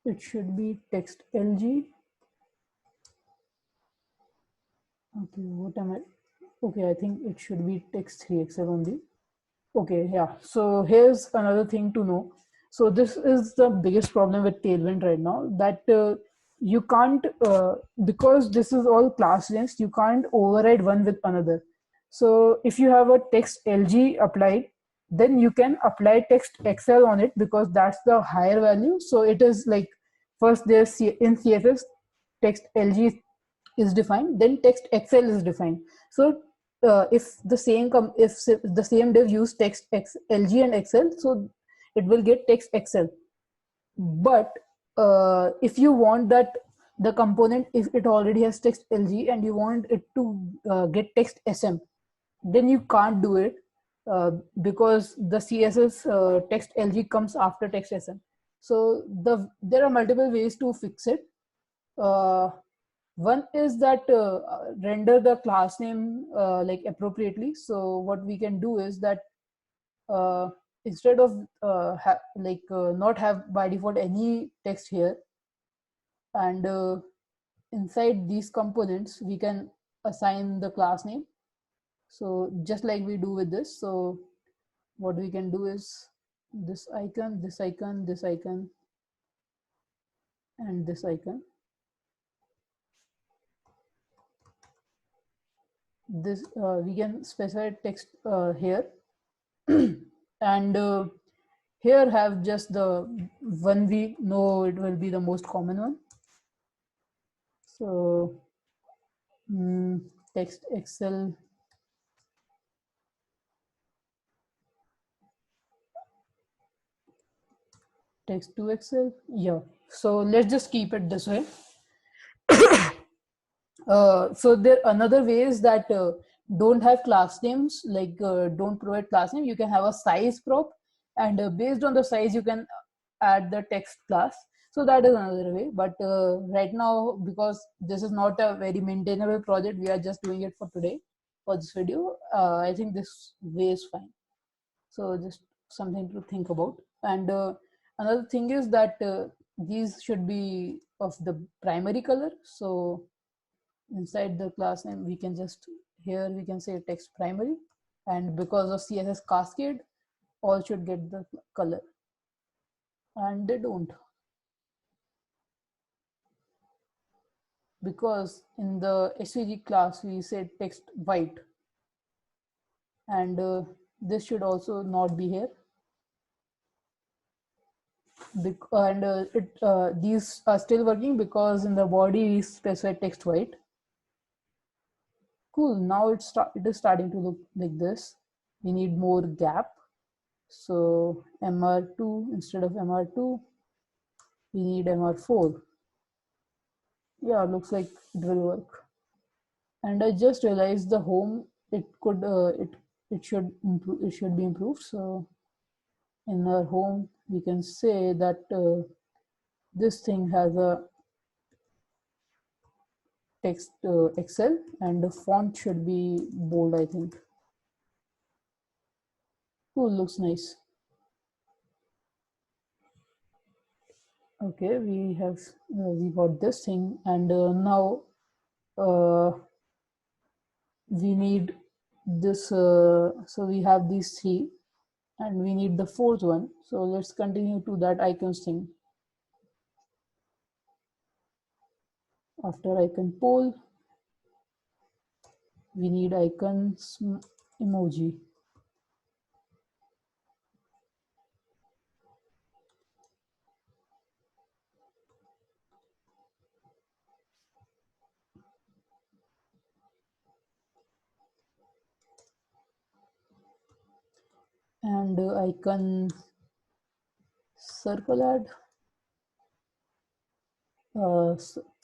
It should be text LG. Okay, what am I? Okay, I think it should be text 3XL only. Okay, yeah. So here's another thing to know. So this is the biggest problem with Tailwind right now, that you can't, because this is all class lengths, you can't override one with another. So if you have a text LG applied, then you can apply text XL on it because that's the higher value. So it is like first there's in CSS text LG is defined, then text XL is defined. So if the same if the same div use text LG and XL, so it will get text XL. But if you want that the component, if it already has text LG and you want it to get text SM, then you can't do it because the CSS text LG comes after text SM. So there are multiple ways to fix it. uh, One is that render the class name like appropriately. So what we can do is that uh, instead of not have by default any text here, and inside these components we can assign the class name. So just like we do with this, so what we can do is this icon, this icon, this icon, and this icon. This we can specify text here and here have just the one we know it will be the most common one. So text Excel, text to Excel. Yeah. So let's just keep it this way. So there another way is that don't have class names, like don't provide class name. You can have a size prop, and based on the size you can add the text class. So that is another way. But right now, because this is not a very maintainable project, we are just doing it for today for this video. I think this way is fine. So just something to think about. And another thing is that these should be of the primary color. So inside the class name we can just here we can say text primary, and because of CSS cascade, all should get the color, and they don't, because in the HCG class we said text white, and this should also not be here. And these are still working because in the body we specify text white. Cool, now it is starting to look like this. We need more gap, so MR2 instead of MR2 we need MR4. Yeah, looks like it will work. And I just realized the home, it should improve, it should be improved. So in our home we can say that this thing has a text Excel, and the font should be bold, I think. Cool, looks nice. Okay, we got this thing, and now we need this. So we have these three, and we need the fourth one. So let's continue to that icons thing. After icon poll, we need icons emoji. And icon circle add,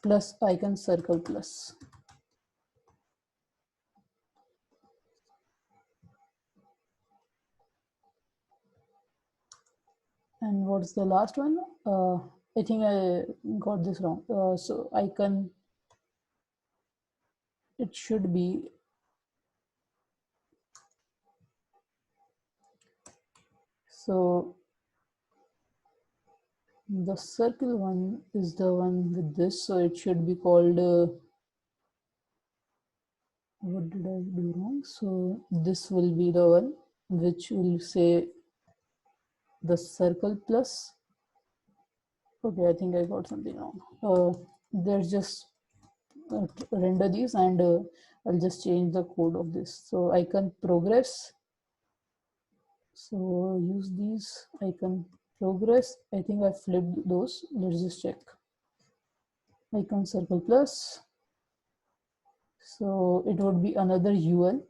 plus icon circle plus. And what's the last one? I think I got this wrong. So icon, it should be, so the circle one is the one with this, so it should be called, what did I do wrong? So this will be the one which will say the circle plus. Okay, I think I got something wrong. There's just render these, and I'll just change the code of this. So icon progress. So use these icon progress. I think I flipped those. Let's just check. Icon circle plus. So it would be another UL.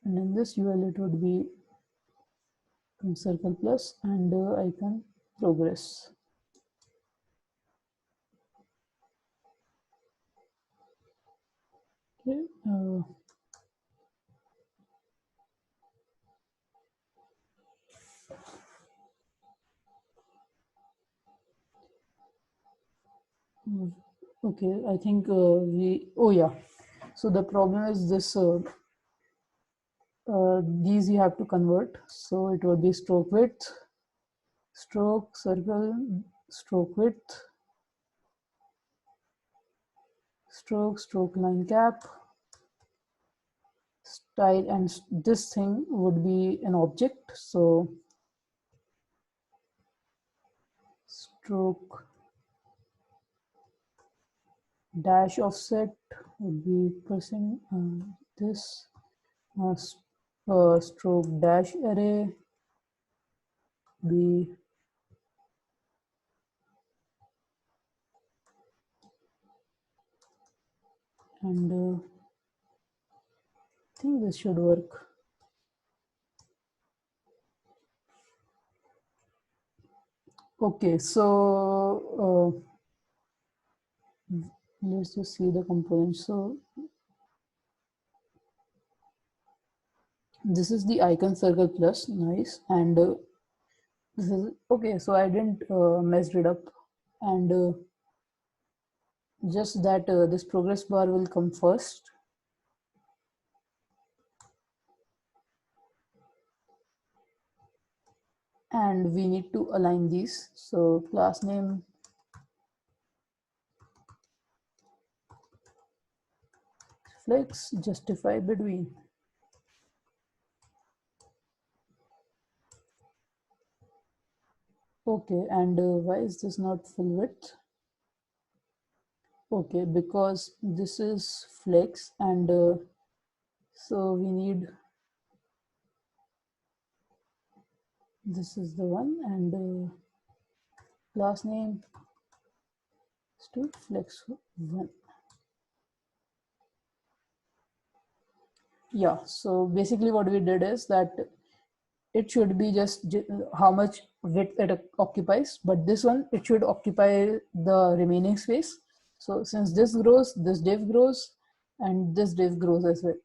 And in this UL, it would be circle plus and icon progress. Okay. Okay, I think oh yeah. So the problem is this, these you have to convert. So it would be stroke width, stroke, circle, stroke width, stroke, stroke line cap, style, and this thing would be an object. So stroke dash offset would be percent this stroke dash array be and I think this should work. Okay, so let's just see the components. So this is the icon circle plus, nice, and this is okay. So I didn't messed it up, and just that this progress bar will come first, and we need to align these. So class name flex justify between. Okay, and why is this not full width? Okay, because this is flex, and so we need, this is the one, and class name is to flex one. Yeah, so basically what we did is that it should be just how much width it occupies, but this one, it should occupy the remaining space. So since this grows, this div grows, and this div grows as well.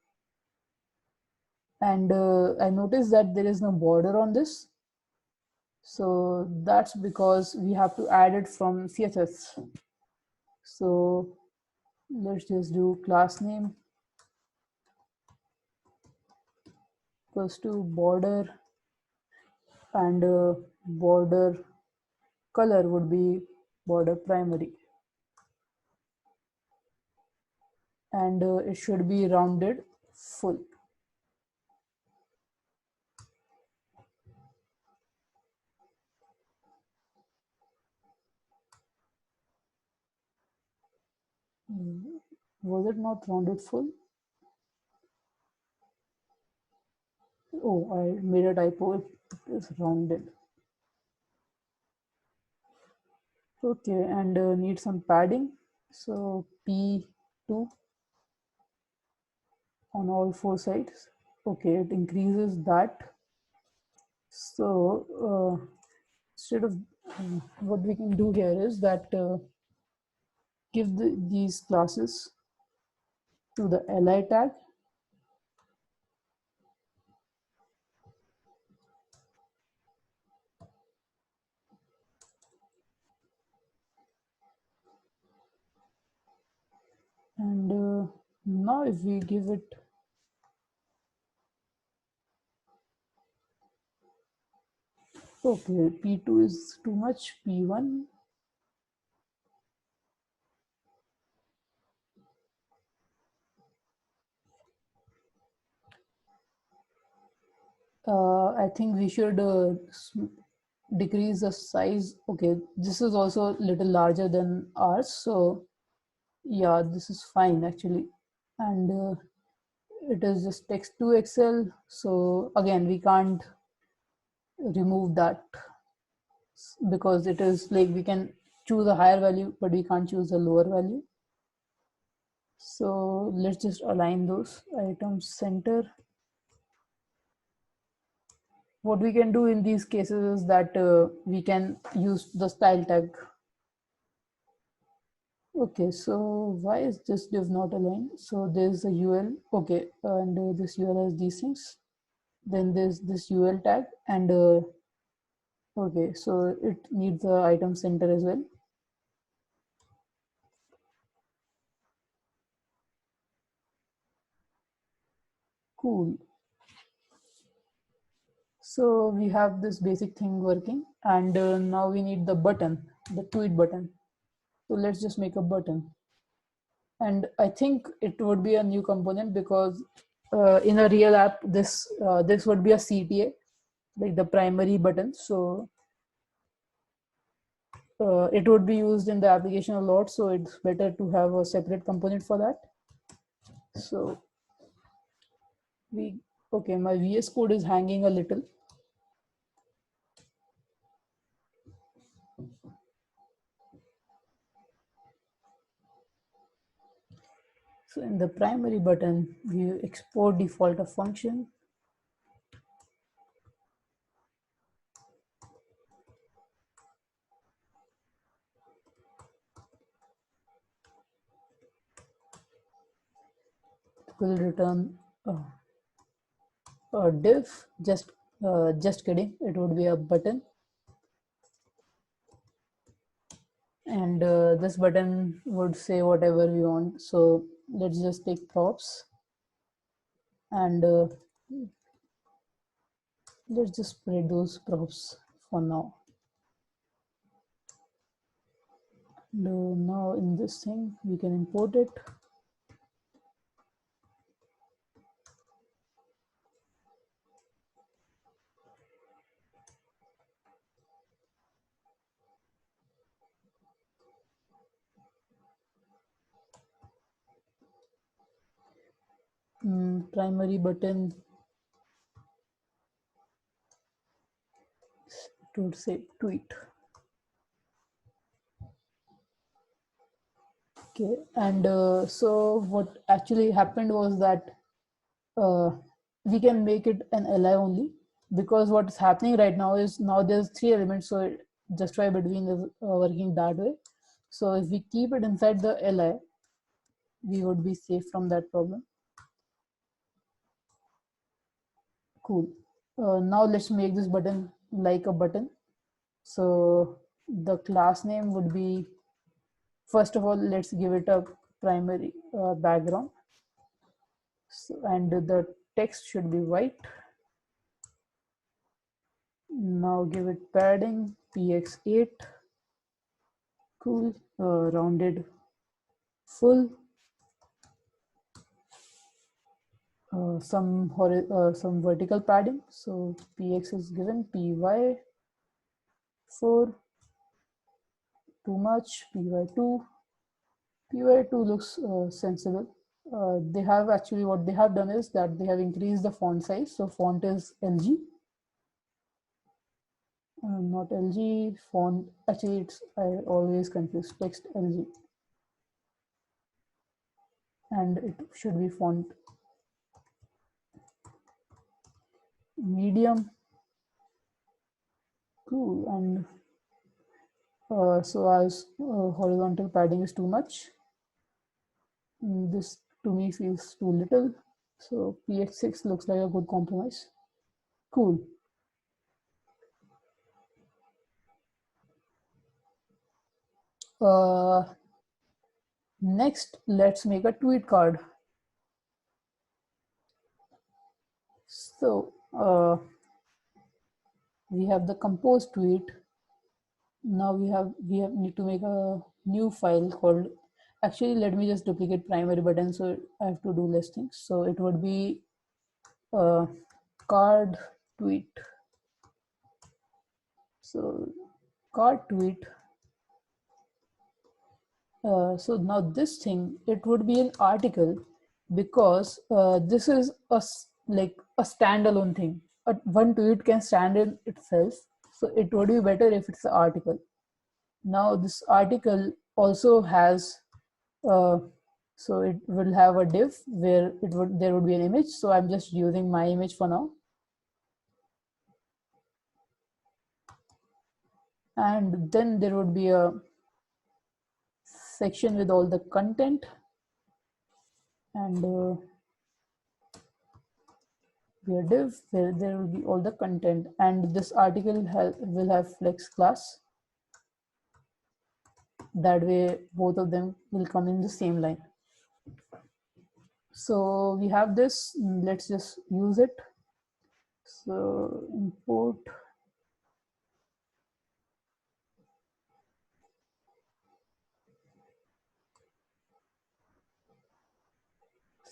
And I noticed that there is no border on this. So that's because we have to add it from CSS. So let's just do class name equals to border, and border color would be border primary, and it should be rounded full. Was it not rounded full? Oh, I made a typo. It is rounded. Okay, and need some padding. So P2 on all four sides. Okay, it increases that. So instead of what we can do here is that give these classes to the li tag, and now if we give it, okay, P2 is too much, P1. I think we should decrease the size. Okay, this is also a little larger than ours, so yeah, this is fine actually. And it is just text to Excel, so again we can't remove that because it is like we can choose a higher value but we can't choose a lower value. So let's just align those items center. What we can do in these cases is that we can use the style tag. Okay, so why is this div not aligned? So there's a UL, okay, and this UL has these things. Then there's this UL tag, and okay, so it needs the item center as well. Cool. So we have this basic thing working, and now we need the button, the tweet button. So let's just make a button. And I think it would be a new component because in a real app, this would be a CTA, like the primary button. So it would be used in the application a lot. So it's better to have a separate component for that. So we, okay, my VS Code is hanging a little. So in the primary button, we export default a function. It will return a div. Just kidding. It would be a button, and this button would say whatever we want. So let's just take props, and let's just spread those props for now. And now in this thing, we can import it. Primary button to say tweet. Okay, and so what actually happened was that uh, we can make it an li only, because what's happening right now is now there's three elements, so justify between is working that way. So if we keep it inside the li, we would be safe from that problem. Cool. Now let's make this button like a button. So the class name would be, first of all, let's give it a primary background. So, and the text should be white. Now give it padding px8. Cool. Rounded full. Some vertical padding. So px is given, py 4 too much, py2. py2 looks sensible. They have actually, what they have done is that they have increased the font size. So font is LG, not LG. Font, actually it's, I always confuse, text LG, and it should be font medium. Cool. And so as horizontal padding is too much, this to me feels too little. So px6 looks like a good compromise. Cool. Next, let's make a tweet card. So we have the compose tweet. Now we need to make a new file called, actually let me just duplicate primary button, so I have to do less things. So it would be card tweet. So card tweet. So now this thing, it would be an article, because this is like a standalone thing. One tweet can stand in itself. So it would be better if it's an article. Now this article also has, uh, so it will have a div where there would be an image. So I'm just using my image for now. And then there would be a section with all the content, and a div where there will be all the content, and this article will have flex class. That way both of them will come in the same line. So we have this, let's just use it. So import,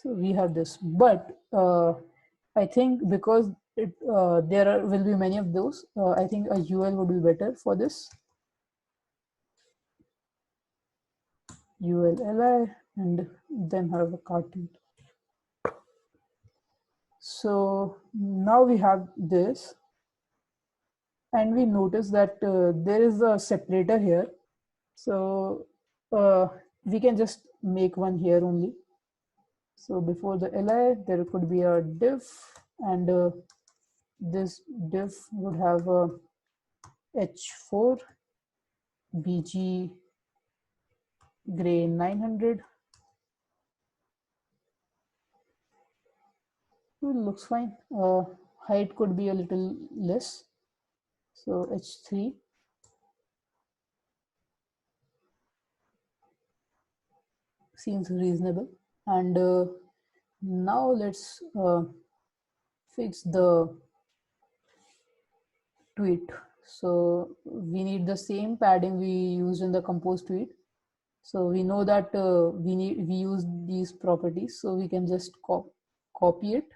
so we have this, but I think because will be many of those, I think a UL would be better for this. ULLI, and then have a cartoon. So now we have this, and we notice that there is a separator here. So we can just make one here only. So before the li, there could be a div, and this div would have a h4 bg gray 900. It looks fine. Height could be a little less, so h3. Seems reasonable. And now let's fix the tweet. So we need the same padding we used in the compose tweet. So we know that we use these properties, so we can just copy it.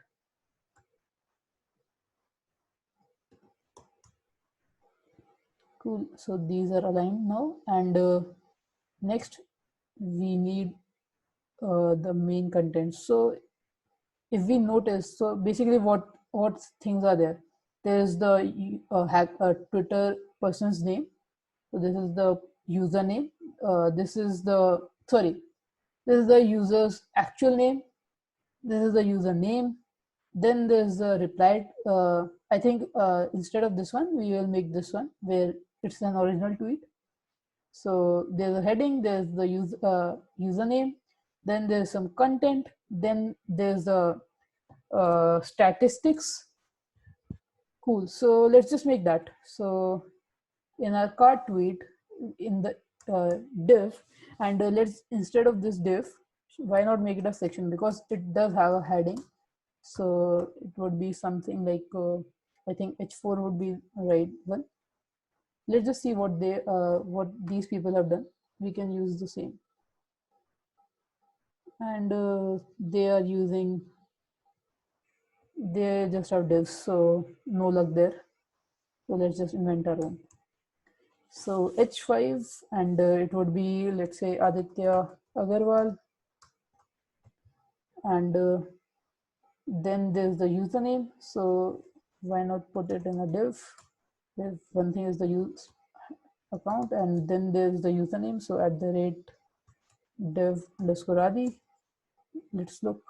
Cool. So these are aligned now, and next we need the main content. So if we notice, so basically what things are there? There's the Twitter person's name. So this is the username. This is the sorry. This is the user's actual name. This is the username. Then there's the reply. I think instead of this one, we will make this one where it's an original tweet. So there's a heading. There's the username. Then there's some content. Then there's the statistics. Cool. So let's just make that. So in our card tweet, in the div, and let's, instead of this div, why not make it a section, because it does have a heading. So it would be something like I think h4 would be right one. Let's just see what these people have done. We can use the same, and they just have divs, so no luck there. So let's just invent our own. So h5, and it would be, let's say, Aditya Agarwal, and then there's the username. So why not put it in a div? There's one thing is the use account, and then there's the username. So @dev_adi. Let's look.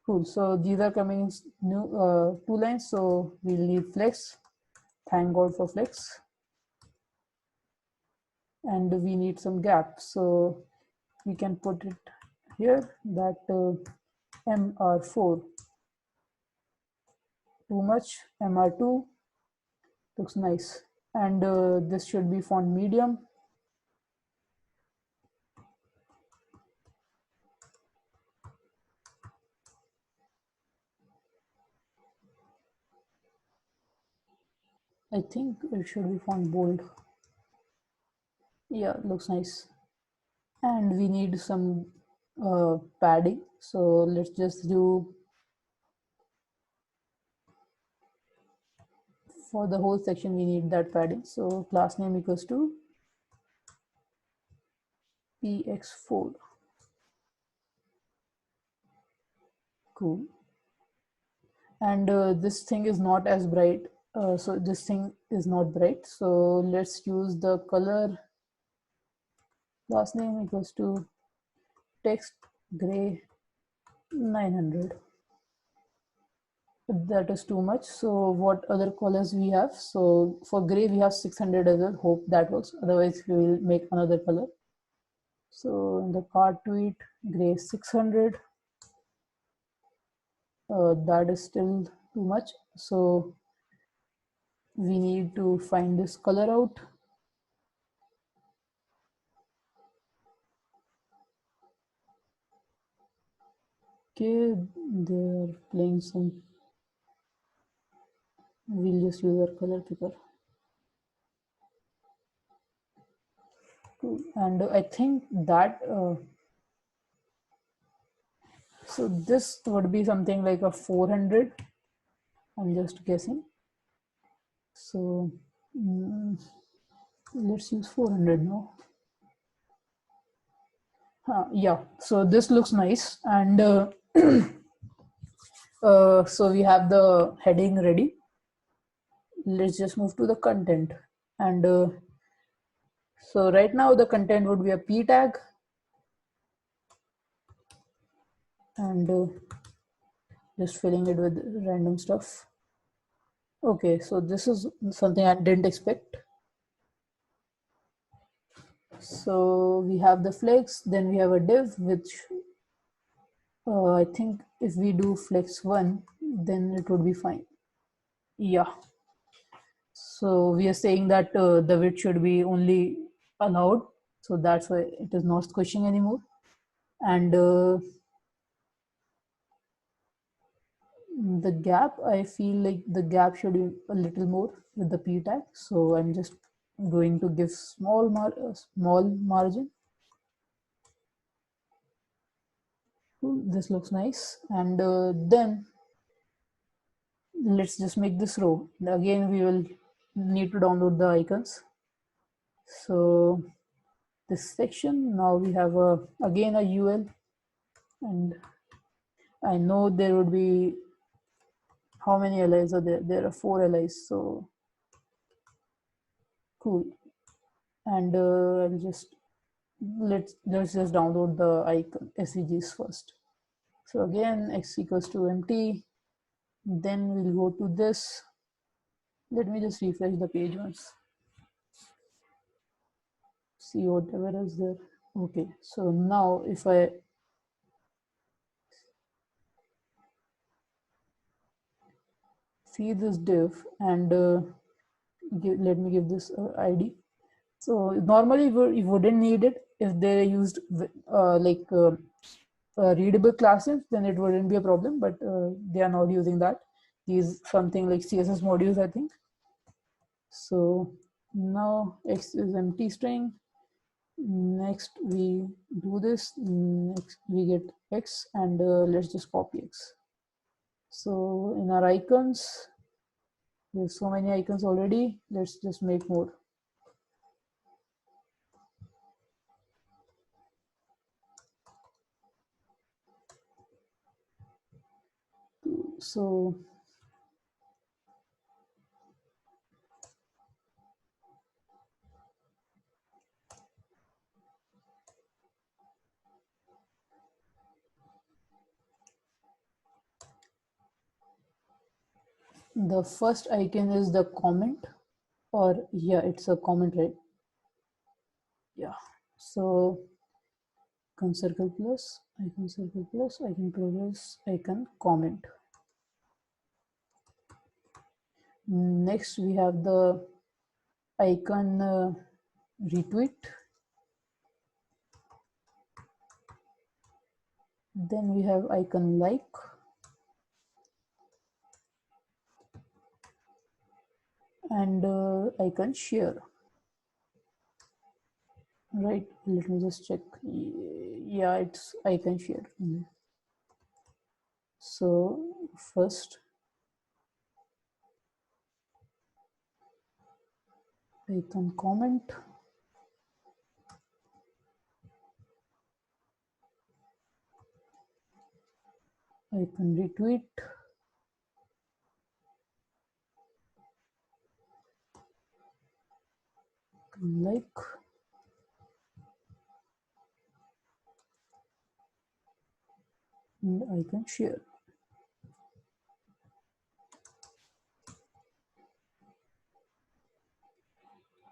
Cool. So these are coming in new 2 lines. So we'll need flex. Thank God for flex. And we need some gap. So we can put it here that MR4 too much, MR2 looks nice, and this should be font medium. I think it should be font bold. Yeah, looks nice. And we need some padding. So let's just do, for the whole section we need that padding. So class name equals to px4. Cool. And this thing is not as bright. So this thing is not bright. So let's use the color. Class name equals to text gray 900. That is too much. So what other colors we have? So for gray we have 600 as well. Hope that works. Otherwise we will make another color. So in the card tweet, gray 600. That is still too much. So we need to find this color out. Okay, they're playing some. We'll just use our color picker. Cool. And I think that so this would be something like a 400. I'm just guessing. So let's use 400 now. Yeah, so this looks nice, and so we have the heading ready. Let's just move to the content, and so right now the content would be a p tag, and just filling it with random stuff. Okay, so this is something I didn't expect. So we have the flex, then we have a div, which I think if we do flex1, then it would be fine. Yeah. So we are saying that the width should be only allowed. So that's why it is not squishing anymore. And the gap, I feel like the gap should be a little more with the p tag. So I'm just going to give small margin. This looks nice. And then let's just make this row. Again, we will need to download the icons. So this section, now we have again a UL, and I know there would be, how many allies are there? There are 4 allies, so cool. And I'll just let's just download the icon SVGs first. So again, x equals to empty. Then we'll go to this. Let me just refresh the page once. See whatever is there. Okay, so now if I see this div and let me give this ID. So normally you wouldn't need it if they used readable classes, then it wouldn't be a problem, but they are not using that. These something like CSS modules, I think. So now x is empty string. Next we do this. Next we get x, and let's just copy x. So in our icons, there's so many icons already. Let's just make more. So the first icon is the comment, or yeah, it's a comment, right? Yeah. So icon circle plus, icon progress, icon comment. Next we have the icon retweet. Then we have icon like. And icon share. Right, let me just check. Yeah, it's icon share. So first icon comment, icon retweet, icon like, and icon share.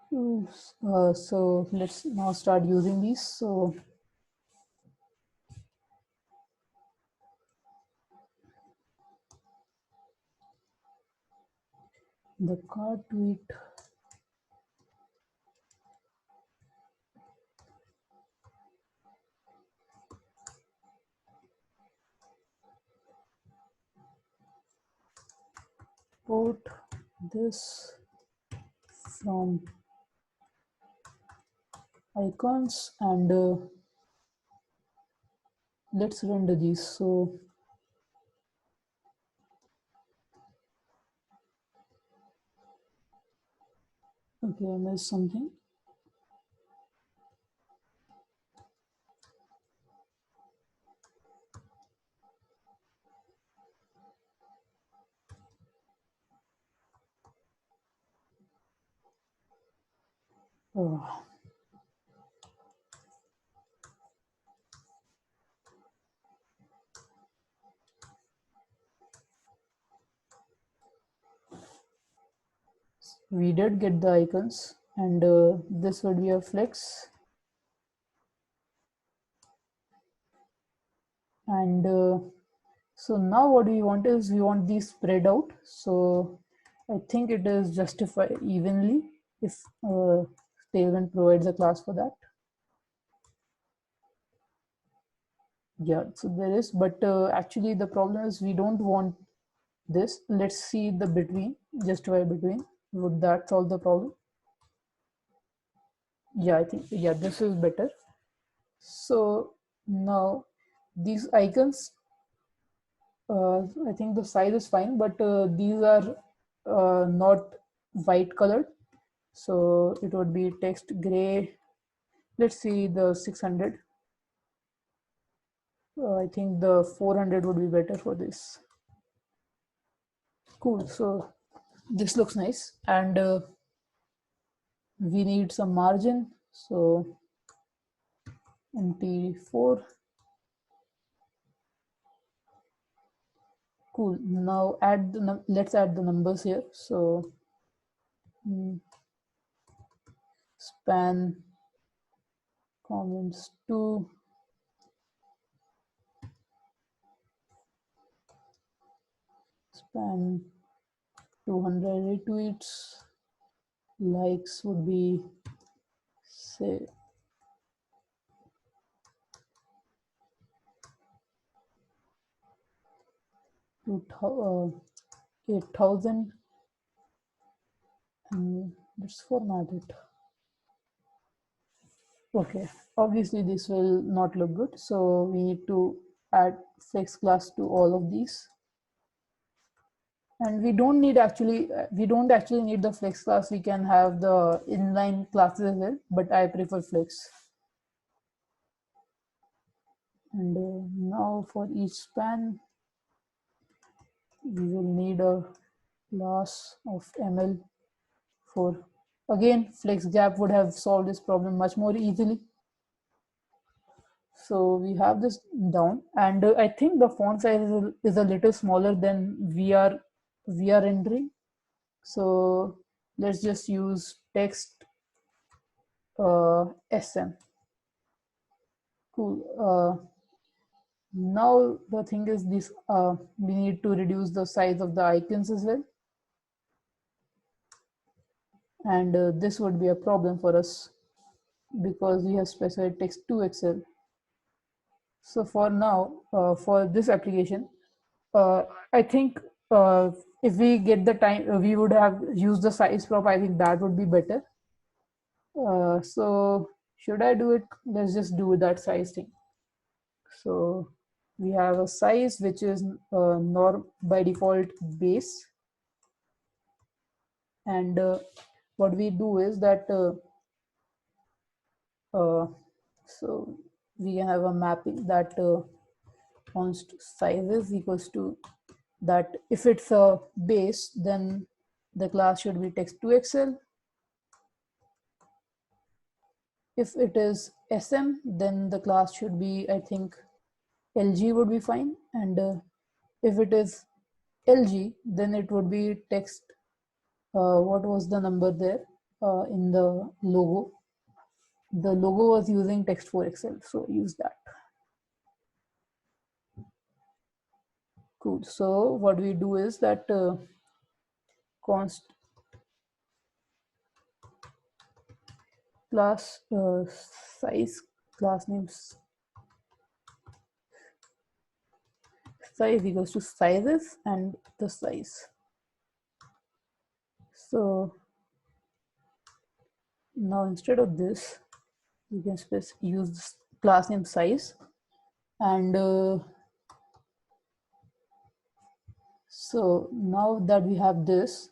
So let's now start using these. So the card tweet, port this from icons, and let's render these. So okay, I missed something. Oh. We did get the icons, and this would be a flex, and so now what we want is we want these spread out. So I think it is justified evenly if Tailwind provides a class for that. Yeah, so there is, but actually the problem is we don't want this. Let's see the between, justify between. Would that solve the problem? Yeah, I think, yeah, this is better. So now these icons, I think the size is fine, but these are not white colored. So it would be text gray. Let's see the 600. I think the 400 would be better for this. Cool. So this looks nice, and we need some margin. So MT4. Cool. Now add the let's add the numbers here. So span comments 2, span 200 retweets, likes would be say 8,000, and let's format it. Okay, obviously this will not look good, so we need to add flex class to all of these. And we don't actually need the flex class. We can have the inline classes as well, but I prefer flex. And now for each span, we will need a class of ml for, again, flex gap would have solved this problem much more easily. So we have this down, and I think the font size is a little smaller than we are rendering. So let's just use text SM. Cool. Now the thing is this, we need to reduce the size of the icons as well, and this would be a problem for us because we have specified text to Excel. So for now, for this application, I think if we get the time, we would have used the size prop. I think that would be better. So should I do it? Let's just do that size thing. So we have a size which is norm by default base, and what we do is that so we have a mapping that const sizes equals to that. If it's a base, then the class should be text to Excel. If it is SM, then the class should be, I think, LG would be fine. And if it is LG, then it would be text. What was the number there in the logo? The logo was using text for Excel, so use that. Cool. So what we do is that const class size, class names size equals to sizes and the size. So now instead of this, you can use class name size, and so now that we have this,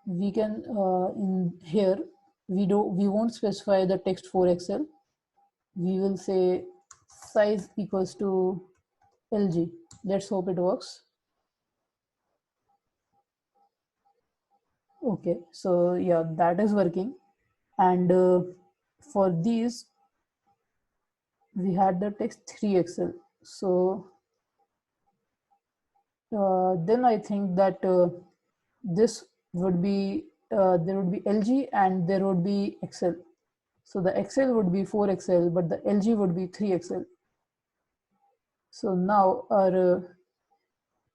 we can in here we won't specify the text for Excel. We will say size equals to LG. Let's hope it works. Okay, so yeah, that is working. And for these, we had the text 3XL. So then I think that this would be, there would be LG and there would be XL. So the XL would be 4XL, but the LG would be 3XL. So now our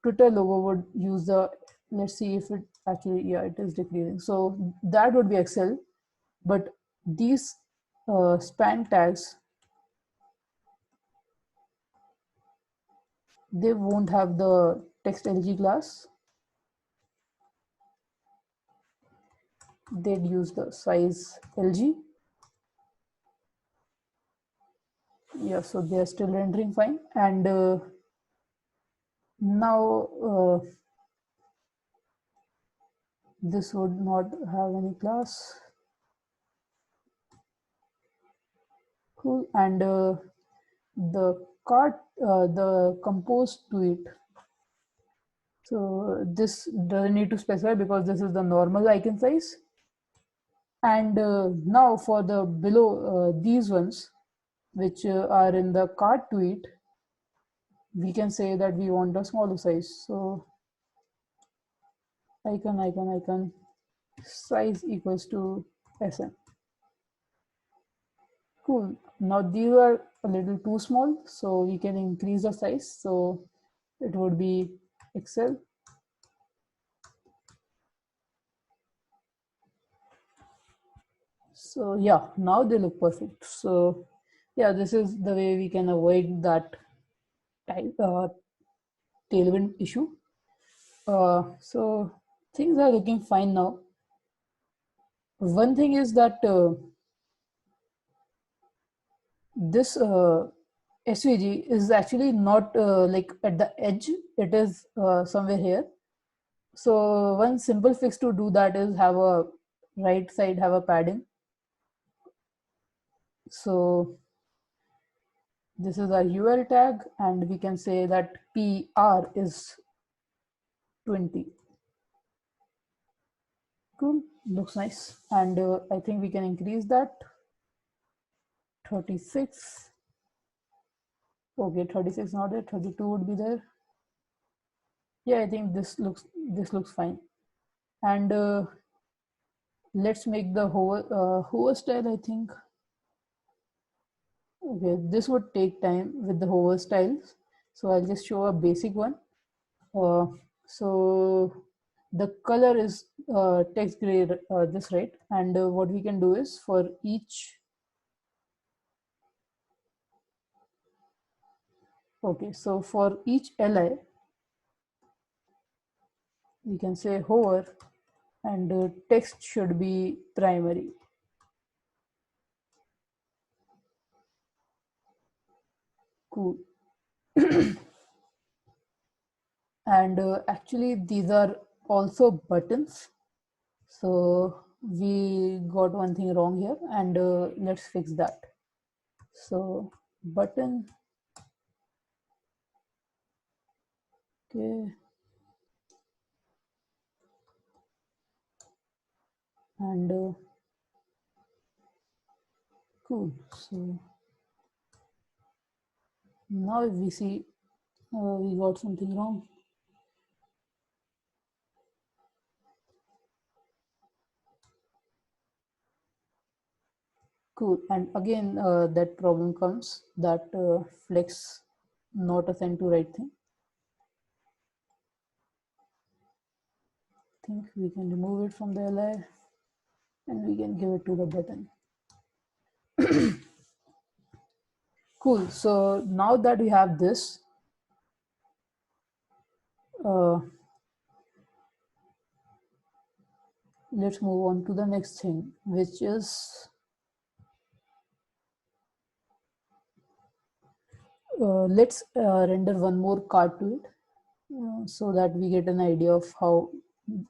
Twitter logo would use the, let's see if it actually, yeah, it is decreasing. So that would be XL, but these span tags, they won't have the text LG class. They'd use the size LG. Yeah, so they are still rendering fine. And now this would not have any class. Cool. And the the compose tweet. So this doesn't need to specify because this is the normal icon size. And now for the below these ones, which are in the cart tweet, we can say that we want a smaller size. So icon size equals to sm. Cool. Now these are a little too small, so we can increase the size. So it would be XL. So yeah, now they look perfect. So yeah, this is the way we can avoid that tailwind issue. So things are looking fine now. One thing is that this SVG is actually not like at the edge, it is somewhere here. So one simple fix to do that is have a right side have a padding. So this is our UL tag, and we can say that PR is 20. Cool, looks nice. And I think we can increase that 36. Okay, 36 not there, 32 would be there. Yeah, I think this looks fine. And let's make the hover style, I think. Okay, this would take time with the hover styles, so I'll just show a basic one. So the color is text gray, this, right? And what we can do is for each, okay, so for each li we can say hover, and text should be primary. Cool. And actually these are also buttons, so we got one thing wrong here, and let's fix that. So button, okay, and cool. So now if we see we got something wrong. Cool. And again that problem comes that flex not assigned to right thing. I think we can remove it from the li and we can give it to the button. Cool. So now that we have this, let's move on to the next thing, which is let's render one more card to it so that we get an idea of how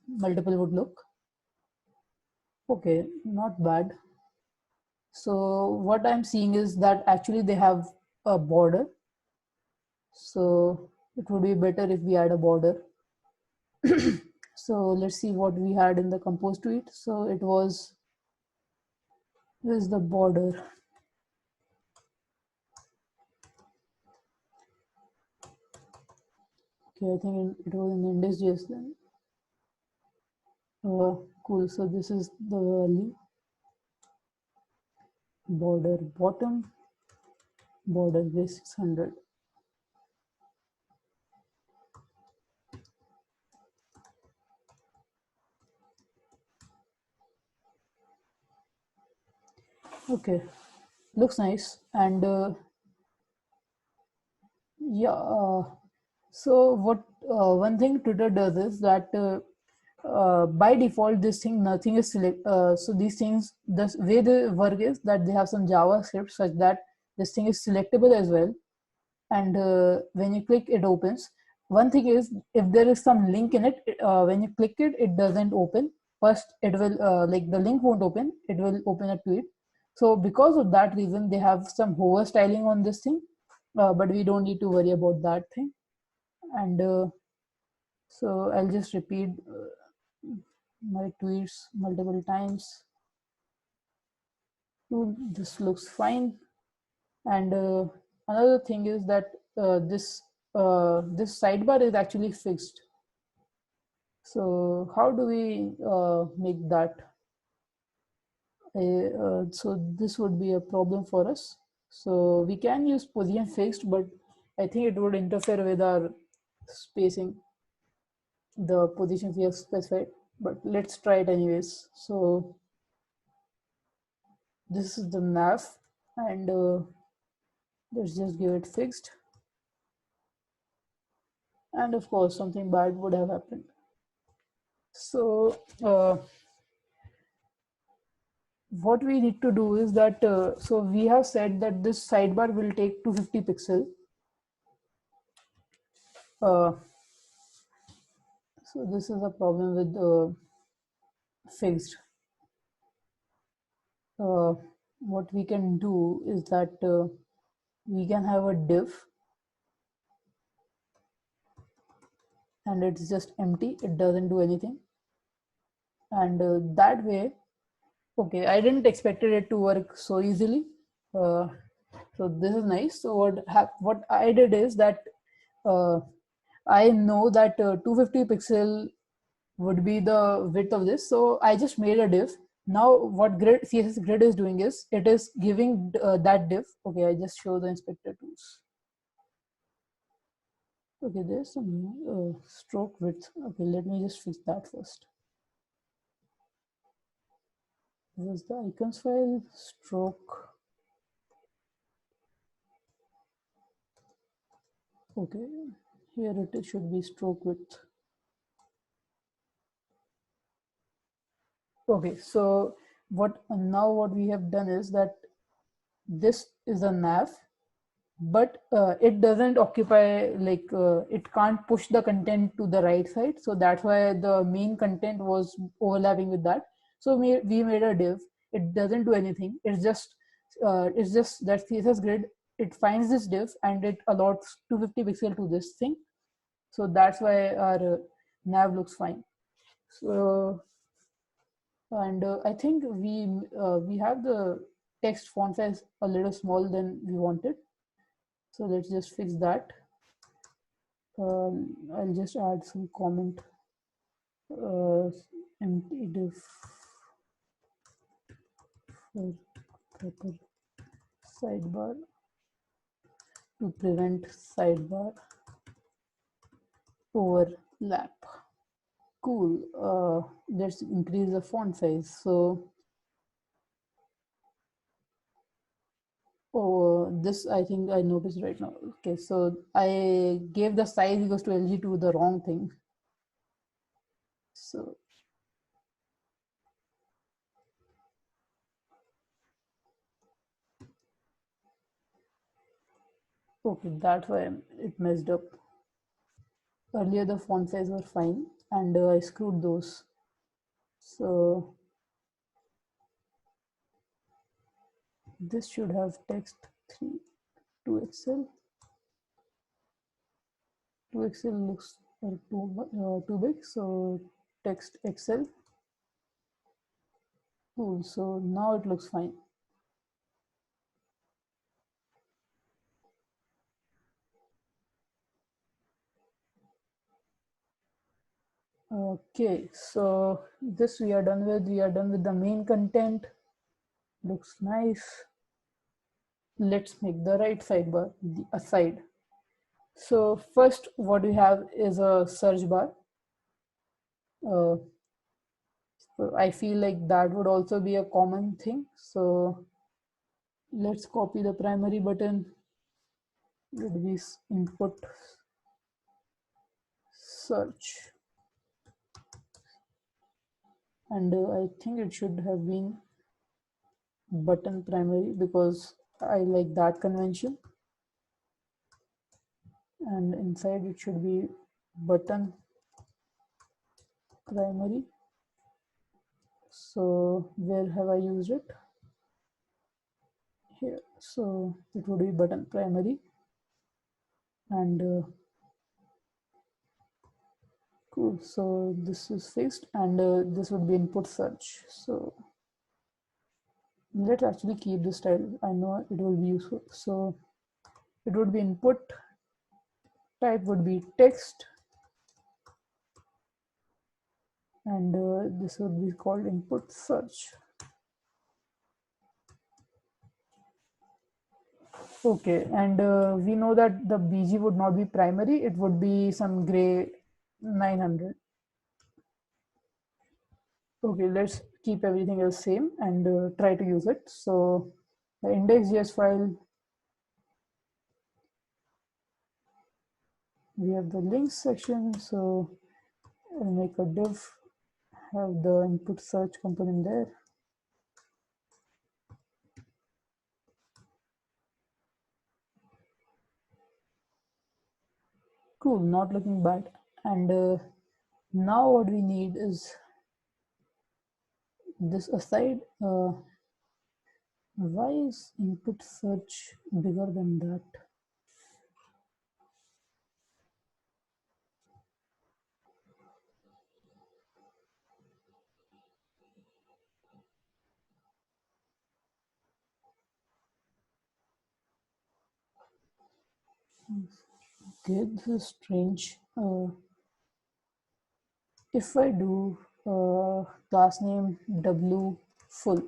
multiple would look. Okay, not bad. So what I'm seeing is that actually they have a border. So it would be better if we add a border. So let's see what we had in the compose tweet. So it was, where's the border? Okay, I think it was in index.js then. Cool. So this is the value. Border bottom, border base 600. Okay, looks nice. And yeah, so what one thing Twitter does is that by default this thing nothing is select. So these things, the way they work is that they have some JavaScript such that this thing is selectable as well, and when you click it opens. One thing is if there is some link in it, when you click it, it doesn't open. First it will like the link won't open, it will open a tweet. So because of that reason they have some hover styling on this thing. but we don't need to worry about that thing. And so I'll just repeat my tweets multiple times. This looks fine. And another thing is that this sidebar is actually fixed. So how do we make that? So this would be a problem for us. So we can use position fixed, but I think it would interfere with our spacing, the positions we have specified. But let's try it anyways. So this is the nav, and let's just give it fixed. And of course, something bad would have happened. So what we need to do is that, so we have said that this sidebar will take 250 pixel. Uh, so this is a problem with fixed. What we can do is that we can have a div and it's just empty, it doesn't do anything. And that way, okay, I didn't expected it to work so easily. So this is nice. So what I did is that I know that 250 pixel would be the width of this. So I just made a div. Now what grid CSS grid is doing is it is giving that div. Okay, I just show the inspector tools. Okay, there's some stroke width. Okay, let me just fix that first. This is the icons file, stroke. Okay, here it should be stroke width. Okay, so what we have done is that this is a nav, but it doesn't occupy, like it can't push the content to the right side. So that's why the main content was overlapping with that. So we made a div. It doesn't do anything. It's just that CSS grid, it finds this div and it allots 250 pixel to this thing. So that's why our nav looks fine. So, and I think we have the text font size a little small than we wanted. So let's just fix that. I'll just add some comment. Empty div for proper sidebar to prevent sidebar overlap. Cool. Let's increase the font size. So, oh, this I think I noticed right now. Okay, so I gave the size equals to LG to the wrong thing. So, okay, that's why it messed up. Earlier the font size were fine, and I screwed those. So this should have text 3 2XL. 2XL looks too big, so text XL. Cool. So now it looks fine. Okay, so this we are done with. We are done with the main content. Looks nice. Let's make the right sidebar the aside. So first, what we have is a search bar. So I feel like that would also be a common thing. So let's copy the primary button. Let me input search, and I think it should have been button primary because I like that convention, and inside it should be button primary. So where have I used it? Here. So it would be button primary. and cool. So this is fixed, and this would be input search. So let's actually keep this style. I know it will be useful. So it would be input type would be text, and this would be called input search. Okay, and we know that the BG would not be primary, it would be some gray 900. Okay, let's keep everything else same and try to use it. So the index.js file, we have the links section. So I'll make a div, have the input search component there. Cool, not looking bad. And now what we need is this aside. Why is input search bigger than that? Okay, this is strange. If I do class name w full,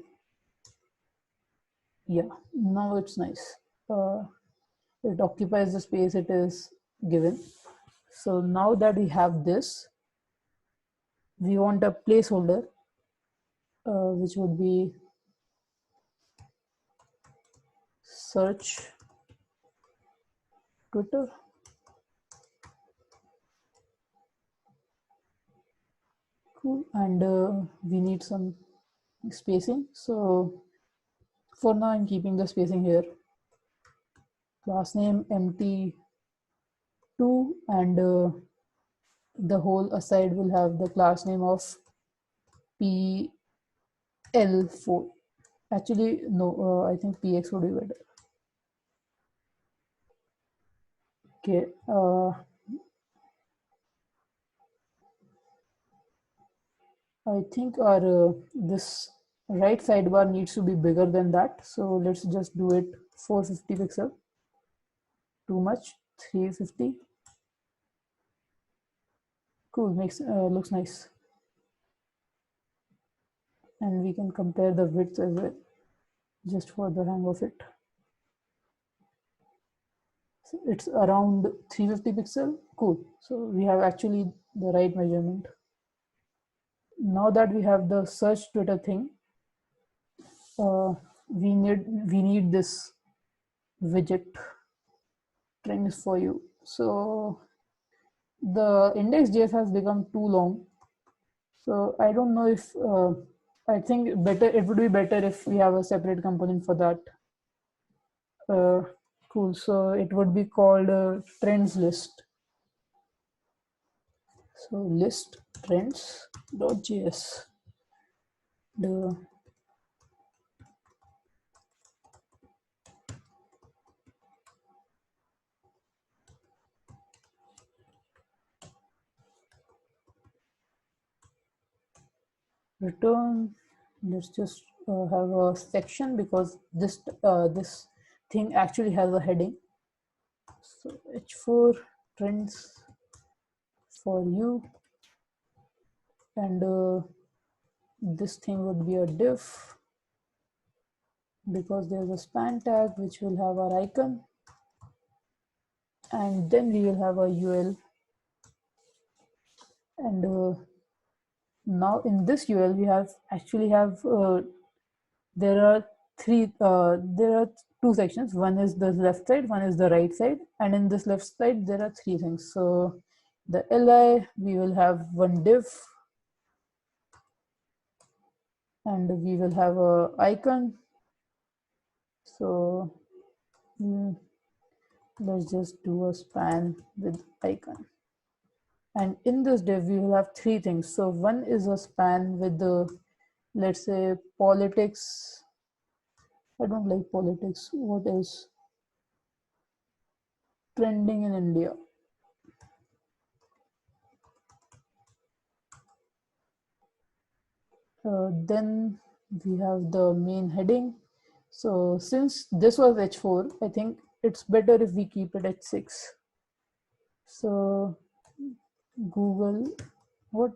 yeah, now it's nice. It occupies the space it is given. So now that we have this, we want a placeholder, which would be search Twitter. Cool. And we need some spacing. So for now, I'm keeping the spacing here. Class name empty 2, and the whole aside will have the class name of PL4. Actually, no, I think PX would be better. Okay. I think our this right sidebar needs to be bigger than that. So let's just do it 450 pixel. Too much. 350. Cool. Makes looks nice. And we can compare the width as well, just for the hang of it. So it's around 350 pixel. Cool. So we have actually the right measurement. Now that we have the search Twitter thing, we need this widget trends for you. So the index.js has become too long. So I don't know if I think better it would be better if we have a separate component for that. Cool. So it would be called trends list. So list trends.js. The return. Let's just have a section because this thing actually has a heading. So h4 trends for you, and this thing would be a div because there's a span tag which will have our icon, and then we will have a UL, and now in this UL we have there are two sections. One is the left side, one is the right side, and in this left side there are three things. So the li, we will have one div, and we will have a icon. So let's just do a span with icon, and in this div we will have three things. So one is a span with the, let's say, politics. I don't like politics. What else? trending in India. Then we have the main heading. So since this was H4, I think it's better if we keep it at 6. So Google, what?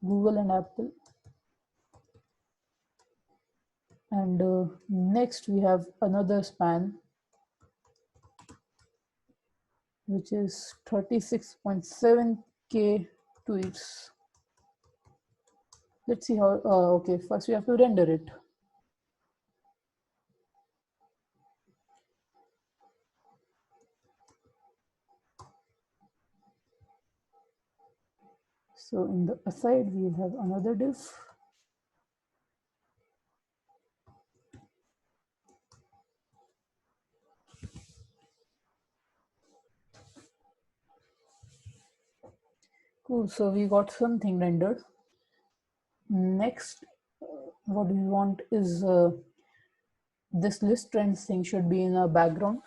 Google and Apple. And next we have another span, which is 36.7K tweets. Let's see how, okay, first we have to render it. So in the aside, we have another div. Cool, so we got something rendered. Next, what we want is this list trends thing should be in a background.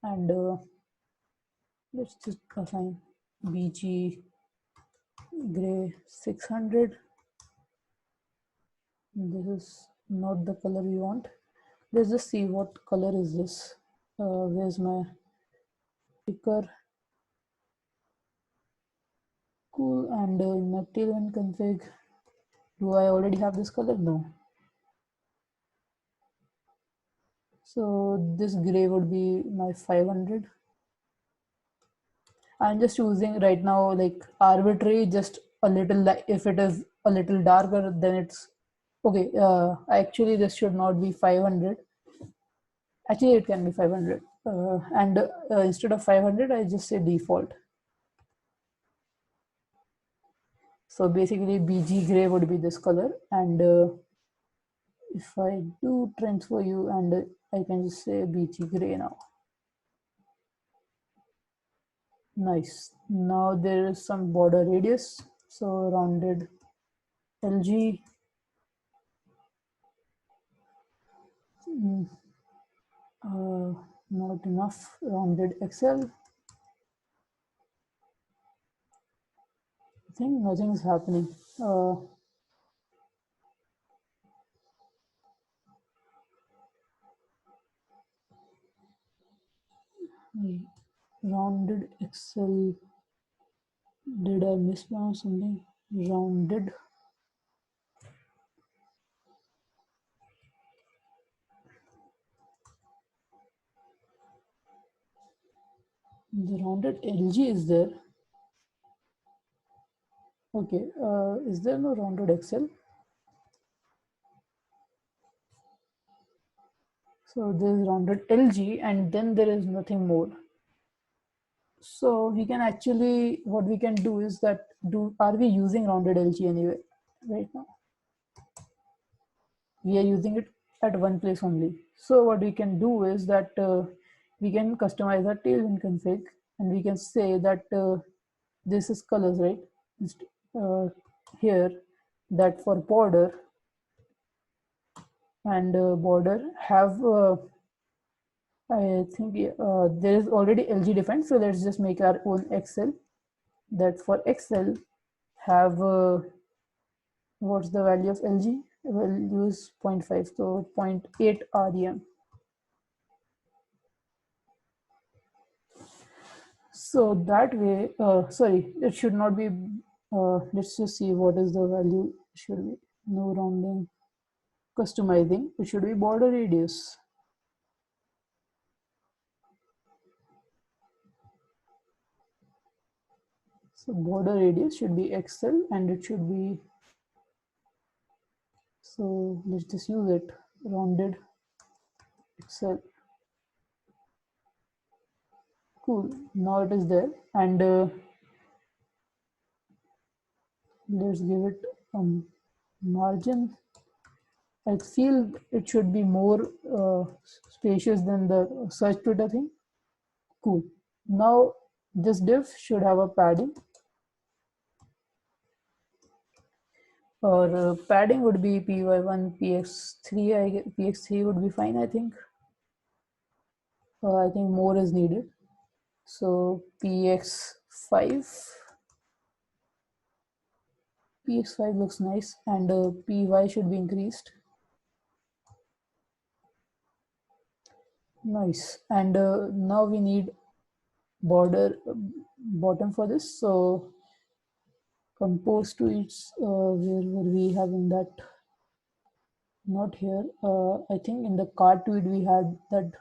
And let's just assign BG gray 600. This is not the color we want. Let's just see what color is this. Where's my picker? Cool. And in my tailwind config, do I already have this color? No. So this gray would be my 500. I'm just choosing right now like arbitrary, just a little, if it is a little darker, then it's okay. Actually this should not be 500. Actually it can be 500. And instead of 500, I just say default. So basically BG gray would be this color. And if I do trends for you, and I can just say BG gray now. Nice. Now there is some border radius. So rounded LG. Not enough. Rounded XL. I think nothing is happening. Rounded XL. Did I mispronounce something? Rounded. The rounded LG is there. Okay. Is there no rounded XL? So there is rounded LG, and then there is nothing more. So we can actually, what we can do is that, are we using rounded LG anyway right now? We are using it at one place only. So what we can do is that we can customize our tailwind config, and we can say that this is colors, right? Uh, Here, that for border and border have I think there is already LG defined, so let's just make our own XL. That for XL have what's the value of LG? We'll use 0.5, so 0.8 REM. So that way, sorry, it should not be, let's just see what is the value. Should be no rounding, customizing, it should be border radius. So border radius should be XL, and it should be, so let's just use it, rounded XL. Cool, now it is there. And let's give it margin. I feel it should be more spacious than the search Twitter thing. Cool. Now this div should have a padding, or padding would be py1 px3. Px3 would be fine, I think. I think more is needed. So px5 looks nice, and py should be increased. Nice. And now we need border bottom for this. So compose to its where were we having that? Not here. I think in the card tweet we had that.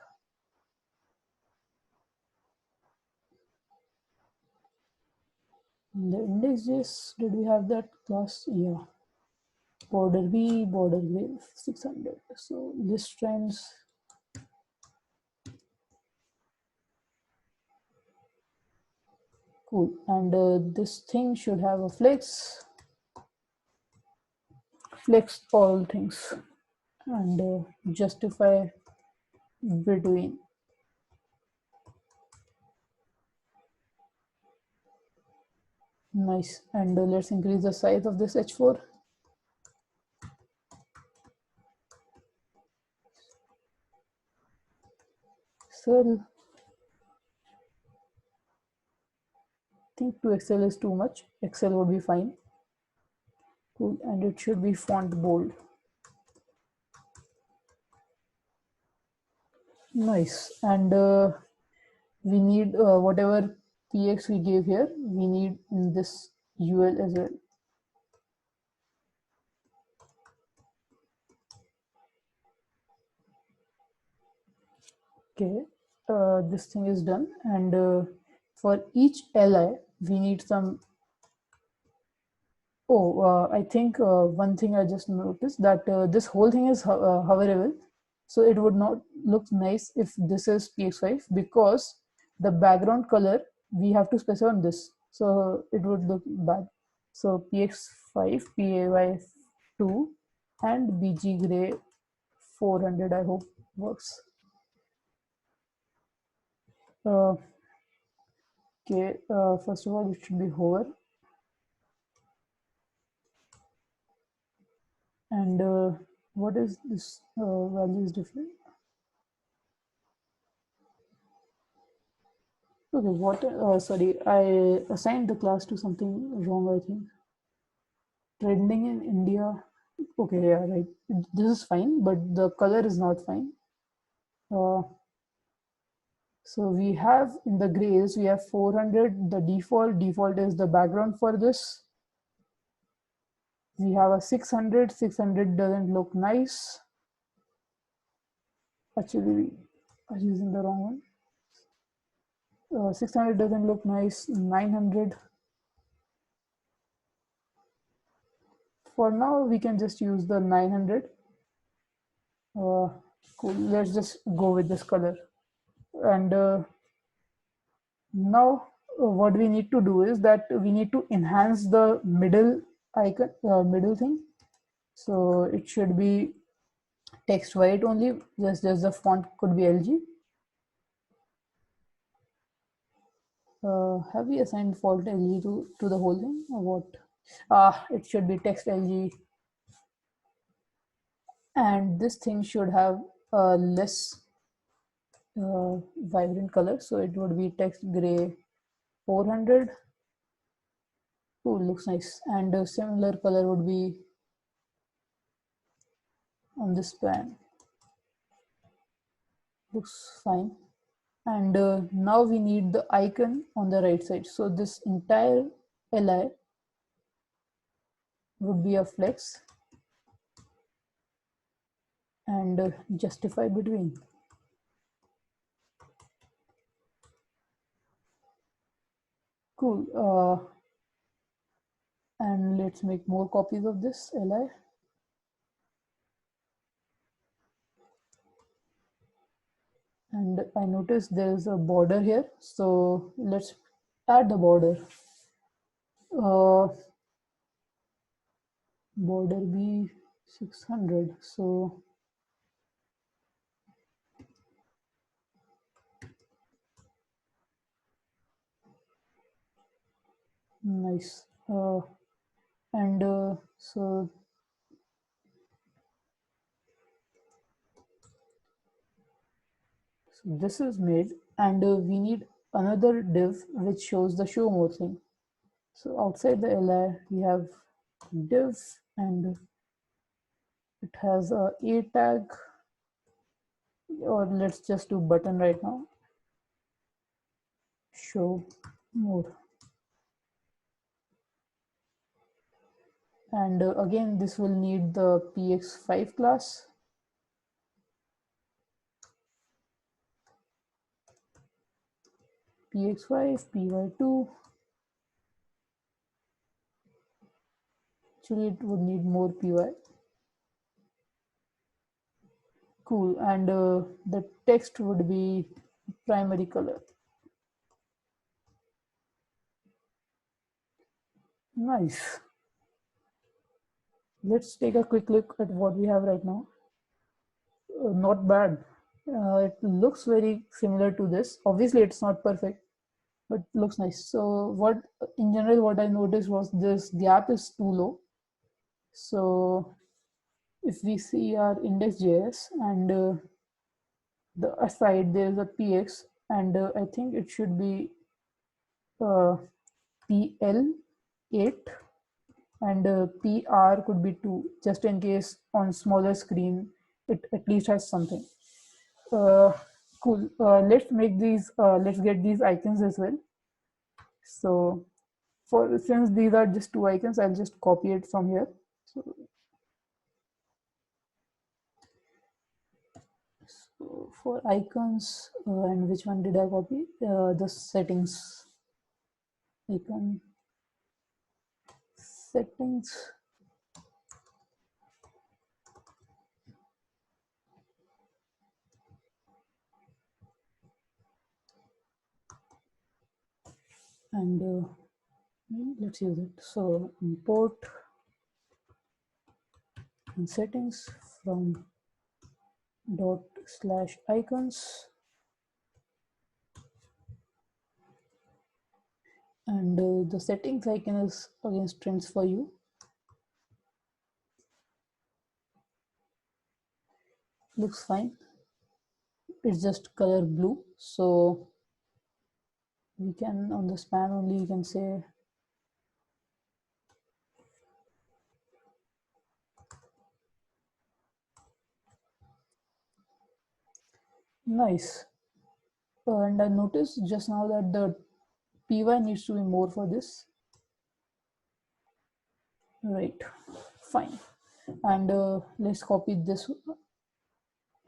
In the index.js, did we have that class? Yeah. Border B, border width 600. So list trends. Cool. And this thing should have a flex all things, and justify between. Nice. And let's increase the size of this h4. So I think 2XL is too much. XL would be fine. Cool. And it should be font bold. Nice. And we need whatever px we gave here, we need in this ul as well. Okay, this thing is done, and for each li we need some. Oh, I think one thing I just noticed, that this whole thing is hoverable, so it would not look nice if this is px5, because the background color we have to specify on this, so it would look bad. So px5, pay2, and bg gray 400, I hope works. Uh, okay, first of all, it should be hover, and what is this value is different. Okay, what? Sorry, I assigned the class to something wrong, I think. Trending in India. Okay, yeah, right. This is fine, but the color is not fine. Uh, so we have in the grays, we have 400. The default is the background for this. We have a 600. 600 doesn't look nice. Actually, we are using the wrong one. 600 doesn't look nice. 900. For now, we can just use the 900. Cool. Let's just go with this color. And now what we need to do is that we need to enhance the middle icon, middle thing. So it should be text white only. Just the font could be LG. Have we assigned font LG to the whole thing, or what? It should be text LG. And this thing should have a less vibrant color, so it would be text gray 400. Oh, looks nice. And a similar color would be on this pan. Looks fine. And now we need the icon on the right side. So this entire li would be a flex, and justify between. Cool. And let's make more copies of this li. And I noticed there is a border here, so let's add the border. Border B 600. So nice. And so this is made, and we need another div which shows the show more thing. So outside the li we have div, and it has a tag, or let's just do button right now, show more. And again, this will need the px5 class. px5, py2. Actually, it would need more py. Cool. And the text would be primary color. Nice. Let's take a quick look at what we have right now. Not bad. It looks very similar to this. Obviously, it's not perfect, but looks nice. So what, in general, what I noticed was this gap is too low. So if we see our index.js, and the aside there is a px, and I think it should be pl8, and PR could be 2, just in case on smaller screen it at least has something. Cool. Let's make these. Let's get these icons as well. So, for since these are just 2 icons, I'll just copy it from here. So for icons, and which one did I copy? The settings icon, settings. And let's use it. So import and settings from dot slash icons, and the settings icon is again strings for you. Looks fine. It's just color blue, so we can, on the span only, you can say nice. And I noticed just now that the py needs to be more for this. Right, fine. And let's copy this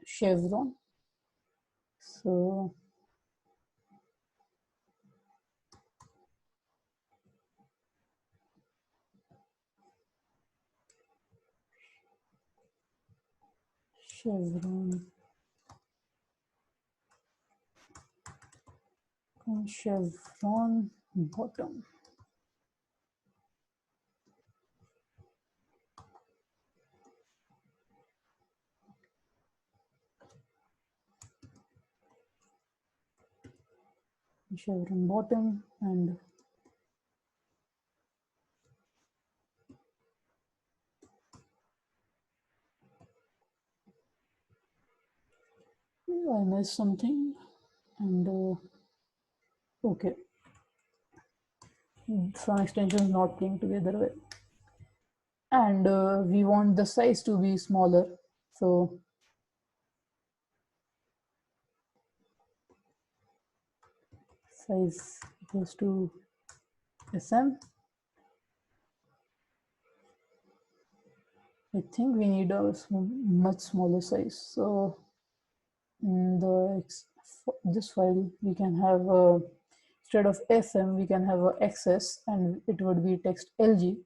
chevron. So chevron, chevron bottom. Chevron bottom, and I missed something, and okay, some extensions not playing together well. And we want the size to be smaller, so size equals to sm. I think we need a much smaller size, so in this file we can have instead of sm we can have a xs, and it would be text lg,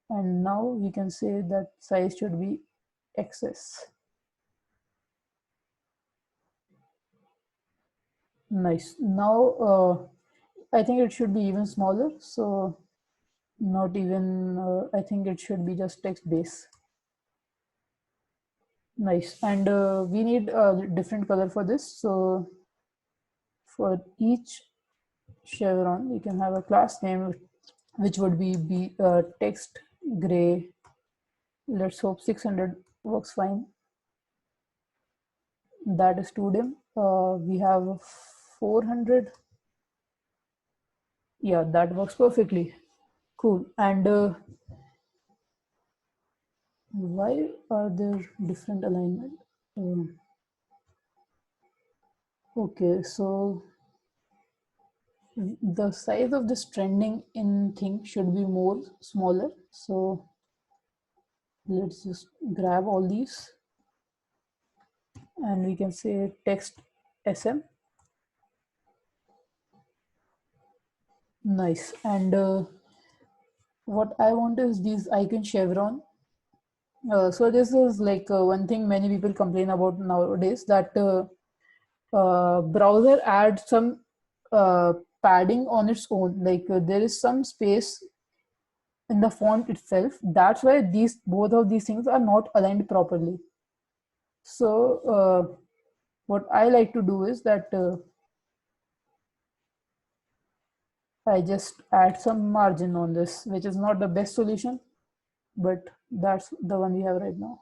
and now we can say that size should be xs. Nice. Now I think it should be even smaller, so not even I think it should be just text base. Nice. And we need a different color for this, so for each chevron we can have a class name which would be text gray. Let's hope 600 works fine. That is too dim. We have 400. Yeah, that works perfectly. Cool. And why are there different alignment? Um, okay, so the size of this trending in thing should be more smaller. So let's just grab all these and we can say text SM. Nice. And what I want is these icon chevron. So this is like one thing many people complain about nowadays, that browser adds some uh, padding on its own. Like there is some space in the font itself. That's why these both of these things are not aligned properly. So what I like to do is that I just add some margin on this, which is not the best solution, but that's the one we have right now.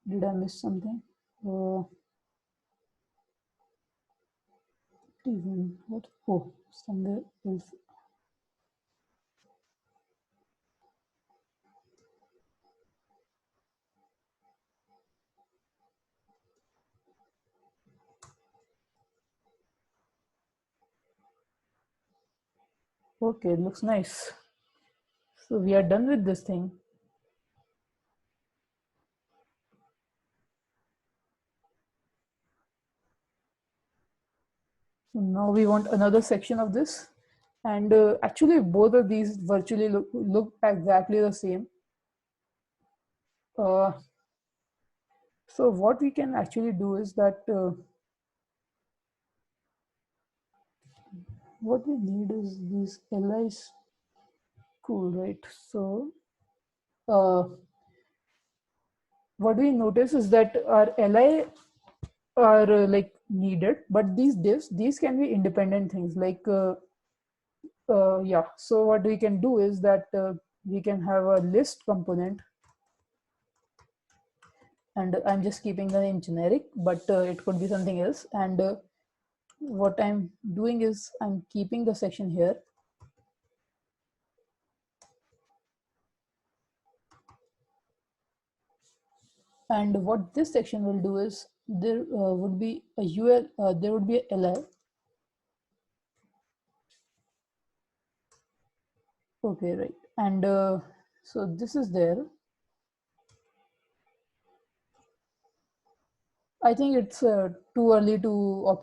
Did I miss something? Uh, what? Oh, somewhere else. Okay, it looks nice. So we are done with this thing. So now we want another section of this. And actually both of these virtually look exactly the same. Uh, so what we can actually do is that what we need is these LIs. Cool, right? So uh, what we notice is that our LI are like needed, but these divs, these can be independent things. Like yeah, so what we can do is that we can have a list component, and I'm just keeping the name generic, but it could be something else. And what I'm doing is I'm keeping the section here, and what this section will do is there would be a UL, there would be a LI. Okay, right. And so this is there. I think it's too early to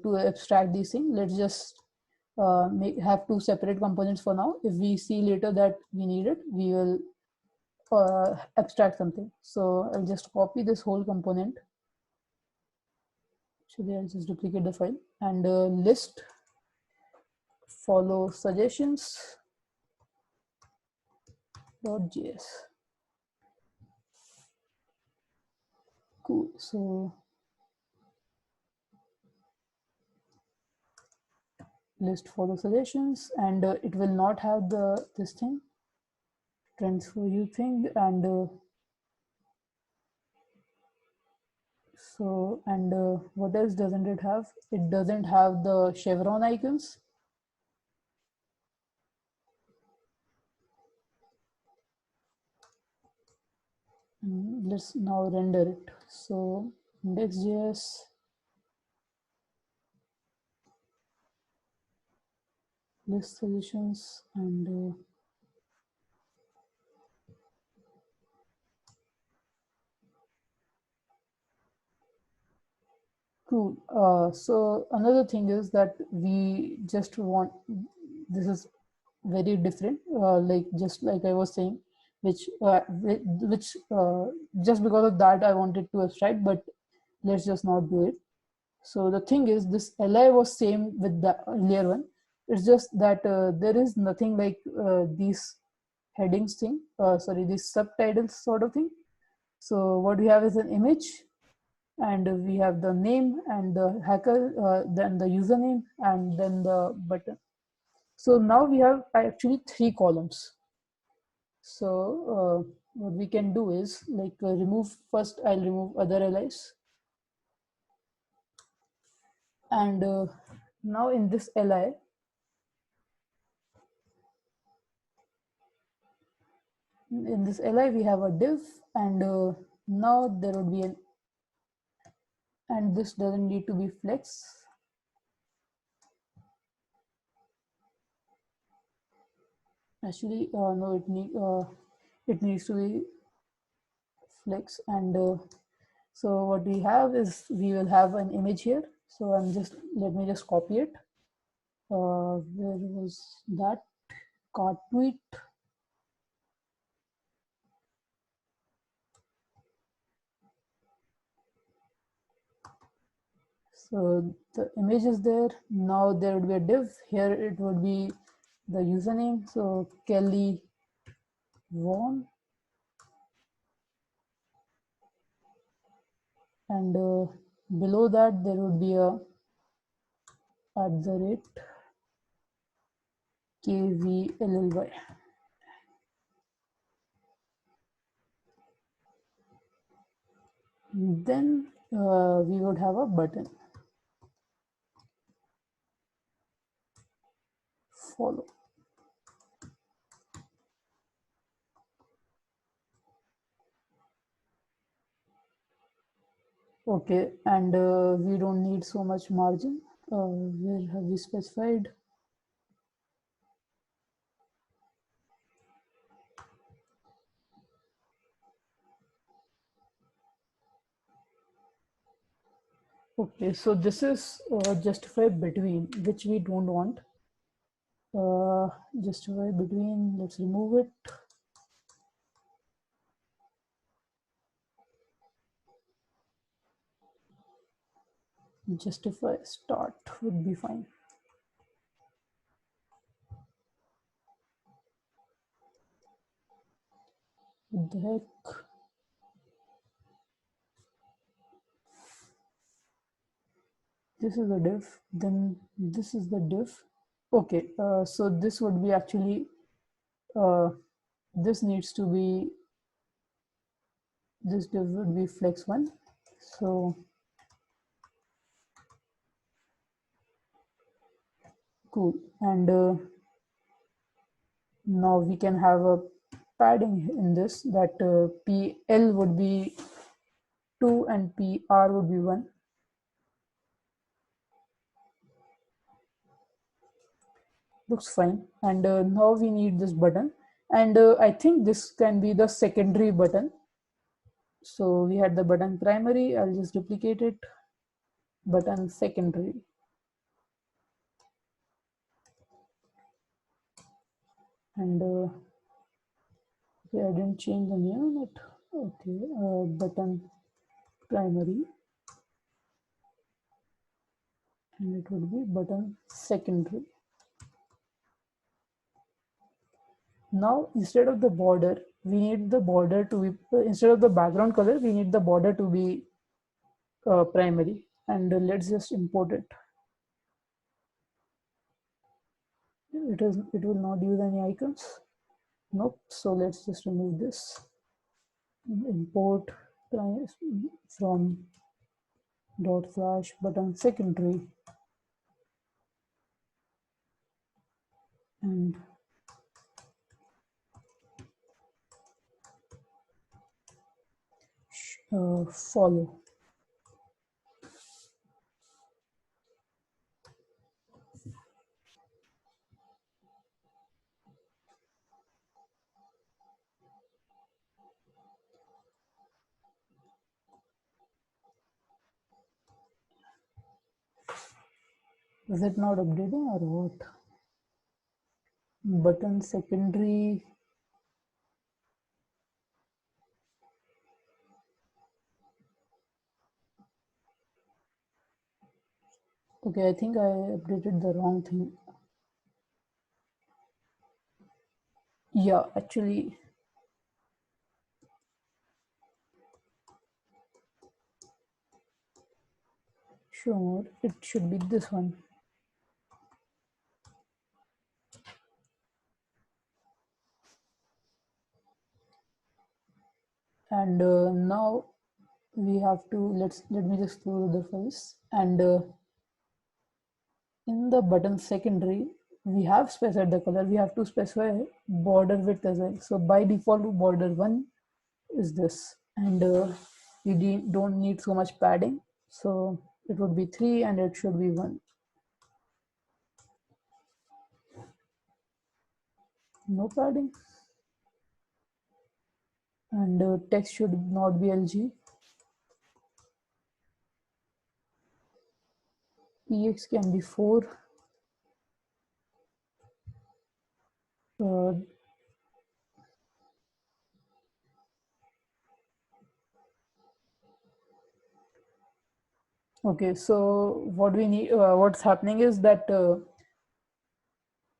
to abstract these things. Let's just have two separate components for now. If we see later that we need it, we will abstract something. So I'll just copy this whole component. Actually, I'll just duplicate the file and list follow suggestions .js. Cool. So list follow suggestions, and it will not have the this thing trends for you thing, and so and what else doesn't it have? It doesn't have the chevron icons. Let's now render it. So index.js, list suggestions, and cool. So another thing is that we just want, this is very different, like just like I was saying, which just because of that I wanted to abstract, but let's just not do it. So the thing is, this li was same with the earlier one. It's just that there is nothing like these headings thing, sorry, these subtitles sort of thing. So what we have is an image, and we have the name and the hacker, then the username, and then the button. So now we have actually three columns. So what we can do is like remove, first I'll remove other LIs, and Now in this li we have a div, and now there would be an, and this doesn't need to be flex. Actually, no, it needs to be flex. And so what we have is we will have an image here. So let me just copy it. Where was that? Card tweet. So the image is there. Now there would be a div. Here it would be the username. So Kelly Vaughn. And below that there would be a @KVLLY. Then we would have a button, follow. Okay, and we don't need so much margin. Where have we specified? Okay, so this is justify between, which we don't want. Justify between, let's remove it. Justify start would be fine. What the heck? This is the div, then this is the div. Okay, so this would be actually, this needs to be, this div would be flex1. So cool. And now we can have a padding in this, that PL would be 2 and PR would be 1. Looks fine. And now we need this button, and I think this can be the secondary button. So we had the button primary, I'll just duplicate it, button secondary. And okay, I didn't change the name of it. Okay, button primary, and it would be button secondary. Now instead of the border, we need the border to be, instead of the background color, we need the border to be primary. And let's just import it. It will not use any icons. Nope. So let's just remove this. Import from dot slash button secondary, and follow. Is it not updating or what? Button secondary. Okay, I think I updated the wrong thing. Yeah, actually, sure, it should be this one. And now we have to, let me just close the files. And in the button secondary, we have specified the color. We have to specify border width as well. So by default, border 1 is this, and you don't need so much padding. So it would be 3 and it should be 1. No padding. And text should not be LG. PX can be 4. Uh, okay, so what we need, what's happening is that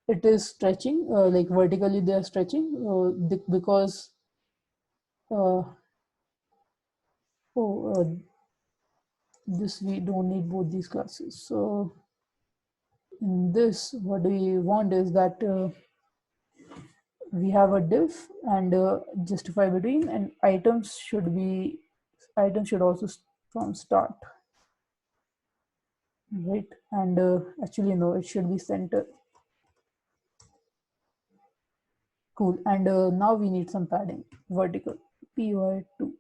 it is stretching, like vertically they are stretching because uh, this we don't need both these classes. So in this, what we want is that we have a div and justify between, and items should also from start, right? And actually no, it should be center. Cool. And now we need some padding, vertical, py2.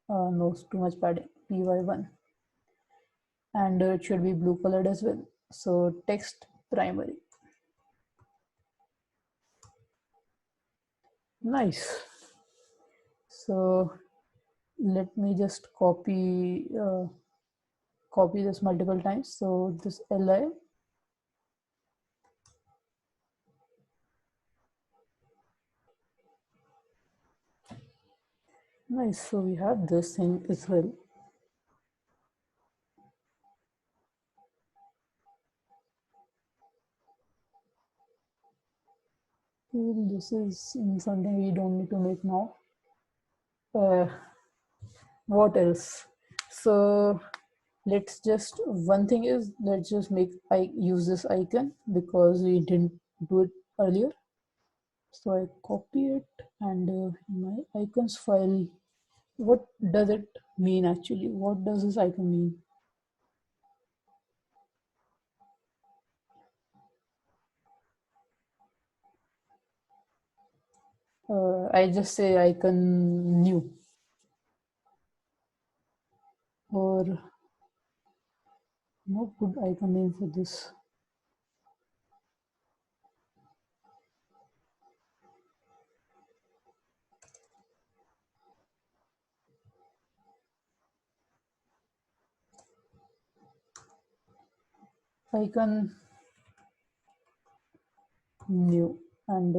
No, it's too much padding, py1. And it should be blue colored as well. So text primary. Nice. So let me just copy this multiple times. So this li, nice. So we have this thing as well. This is something we don't need to make now. What else? So let's just, one thing is, let's just I use this icon because we didn't do it earlier. So I copy it, and my icons file, what does it mean actually? What does this icon mean? I just say icon new, or no good icon name for this. Icon new, and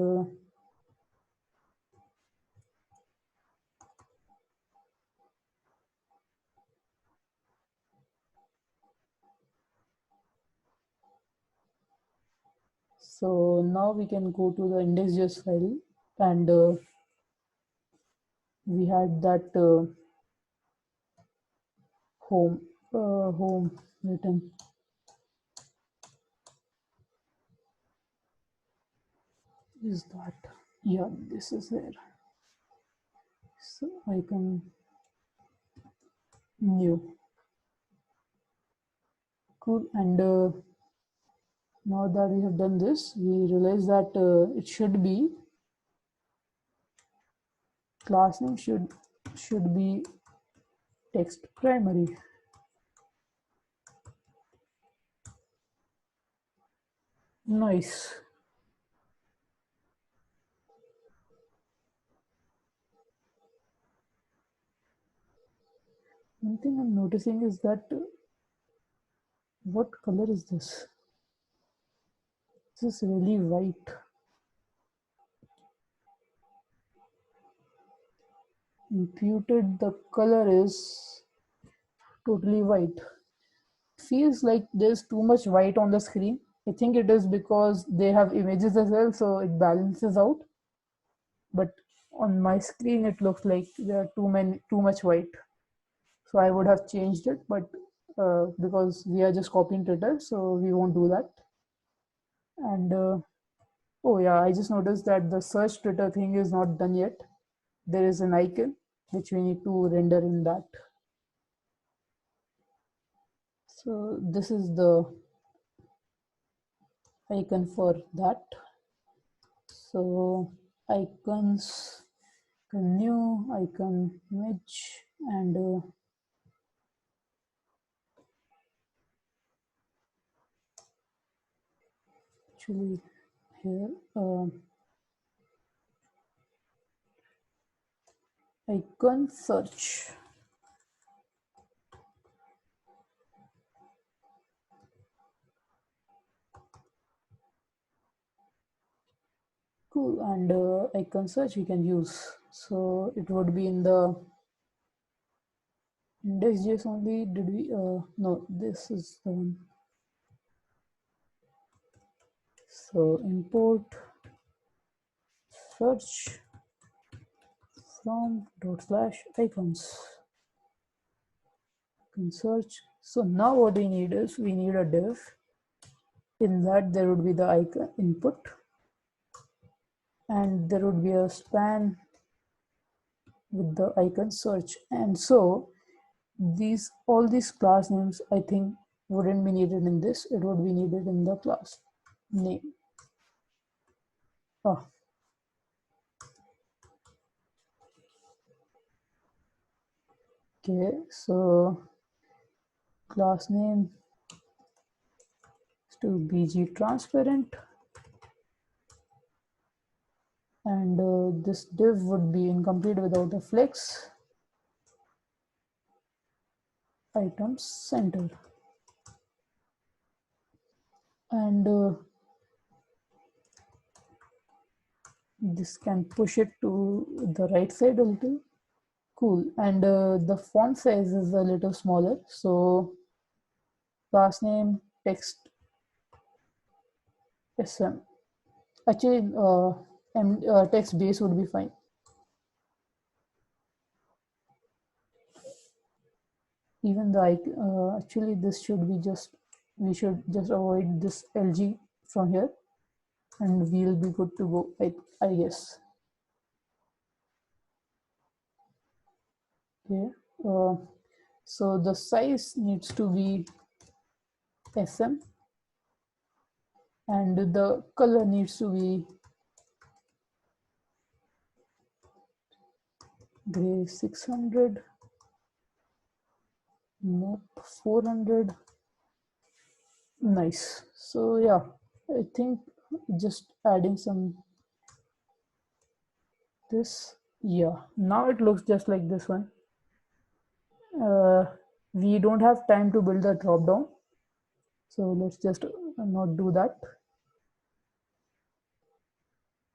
so now we can go to the index.js file, and we had that home written. Is that, yeah, this is there. So icon new. Cool. And now that we have done this, we realize that it should be, class name should be text primary. Nice. One thing I'm noticing is that what color is this? This is really white. Imputed, the color is totally white. Feels like there's too much white on the screen. I think it is because they have images as well, so it balances out. But on my screen, it looks like there are too much white. So I would have changed it, but because we are just copying Twitter, so we won't do that. And oh yeah, I just noticed that the search Twitter thing is not done yet. There is an icon which we need to render in that. So this is the icon for that. So icons, new icon image, and actually here icon search. Cool. And icon search we can use. So it would be in the index.js only. Did we? No, this is the one. So import search from /icons. Icon search. So now what we need is we need a div. In that there would be the icon input, and there would be a span with the icon search. And so these all these class names I think wouldn't be needed in this. It would be needed in the class name. Oh, okay. So class name is to bg transparent, and this div would be incomplete without a flex. Items center, and this can push it to the right side a little. Cool. And the font size is a little smaller, so class name text sm. Actually text base would be fine. Even the actually this should be just, we should just avoid this lg from here, and we'll be good to go, I guess. Okay. So the size needs to be sm, and the color needs to be gray 600, nope 400. Nice. So yeah, I think just adding some this. Yeah, now it looks just like this one. We don't have time to build the drop down, so let's just not do that.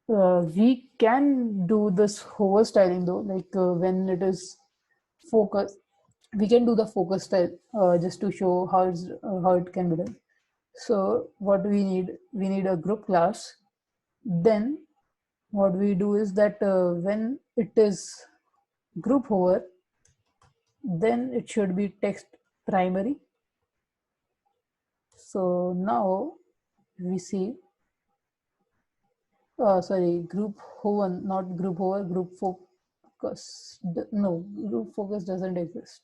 We can do this hover styling though, like when it is focus, we can do the focus style just to show how it can be done. So what we need a group class. Then what we do is that when it is group hover, then it should be text primary. So now we see sorry, group hover, not group hover, group focus. No, group focus doesn't exist.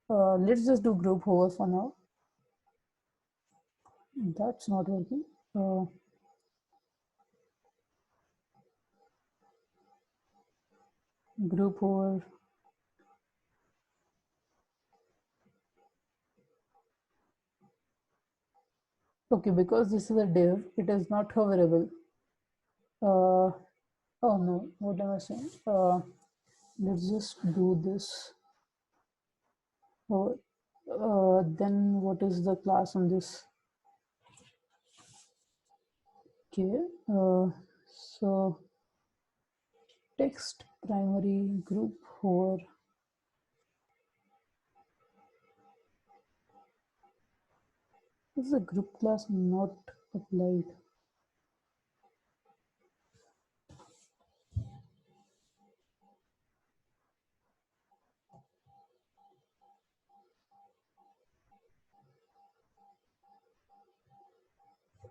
Let's just do group hover for now. That's not working. Group hover. Okay, because this is a div, it is not hoverable. Oh no, what am I saying? Let's just do this. Then what is the class on this? Okay, so text primary group hover. This is a group class not applied.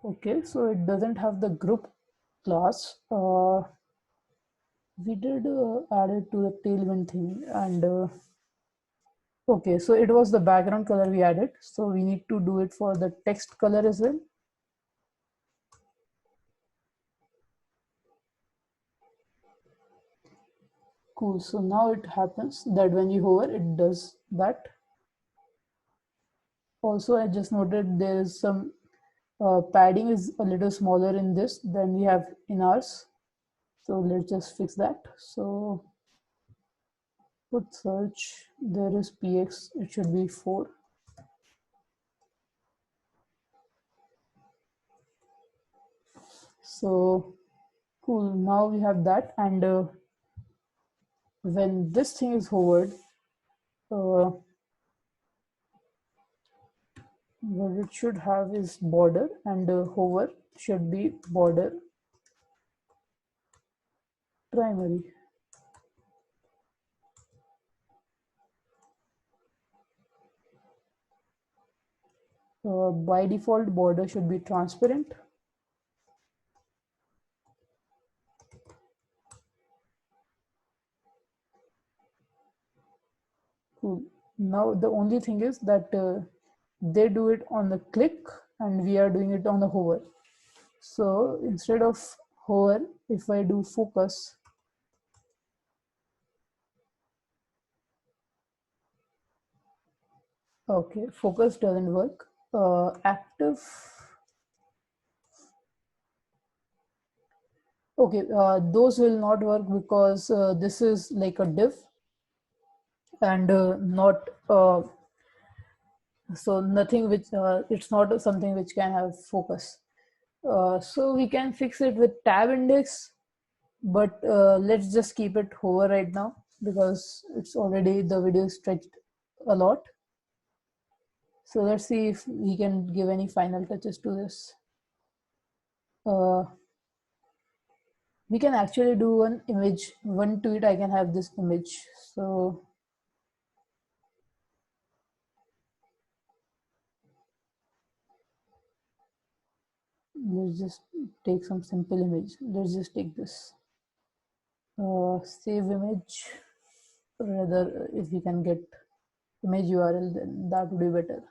Okay, so it doesn't have the group class. We did add it to the Tailwind thing, and Okay, so it was the background color we added. So we need to do it for the text color as well. Cool. So now it happens that when you hover, it does that. Also, I just noted there is some padding is a little smaller in this than we have in ours. So let's just fix that. So put search, there is px, it should be 4. So cool, now we have that. And when this thing is hovered, what it should have is border, and hover should be border primary. By default, border should be transparent. Cool. Now the only thing is that they do it on the click and we are doing it on the hover. So instead of hover, if I do focus, okay, focus doesn't work. Active, okay, those will not work because this is like a div and not so nothing which it's not something which can have focus. So we can fix it with tab index, but let's just keep it hover right now because it's already the video is stretched a lot. So let's see if we can give any final touches to this. We can actually do one image, one tweet. I can have this image. So let's just take some simple image. Let's just take this. Save image. Rather, if we can get image URL, then that would be better.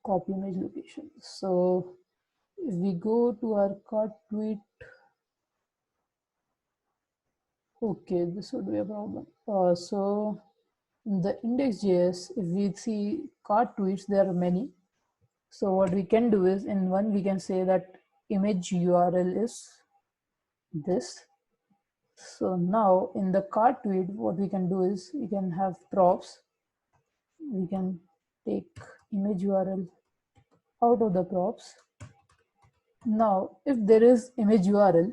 Copy image location. So if we go to our cart tweet, okay, this would be a problem. So in the index.js, if we see cart tweets, there are many. So what we can do is in one, we can say that image URL is this. So now in the cart tweet, what we can do is we can have props. We can take image URL out of the props. Now, if there is image URL,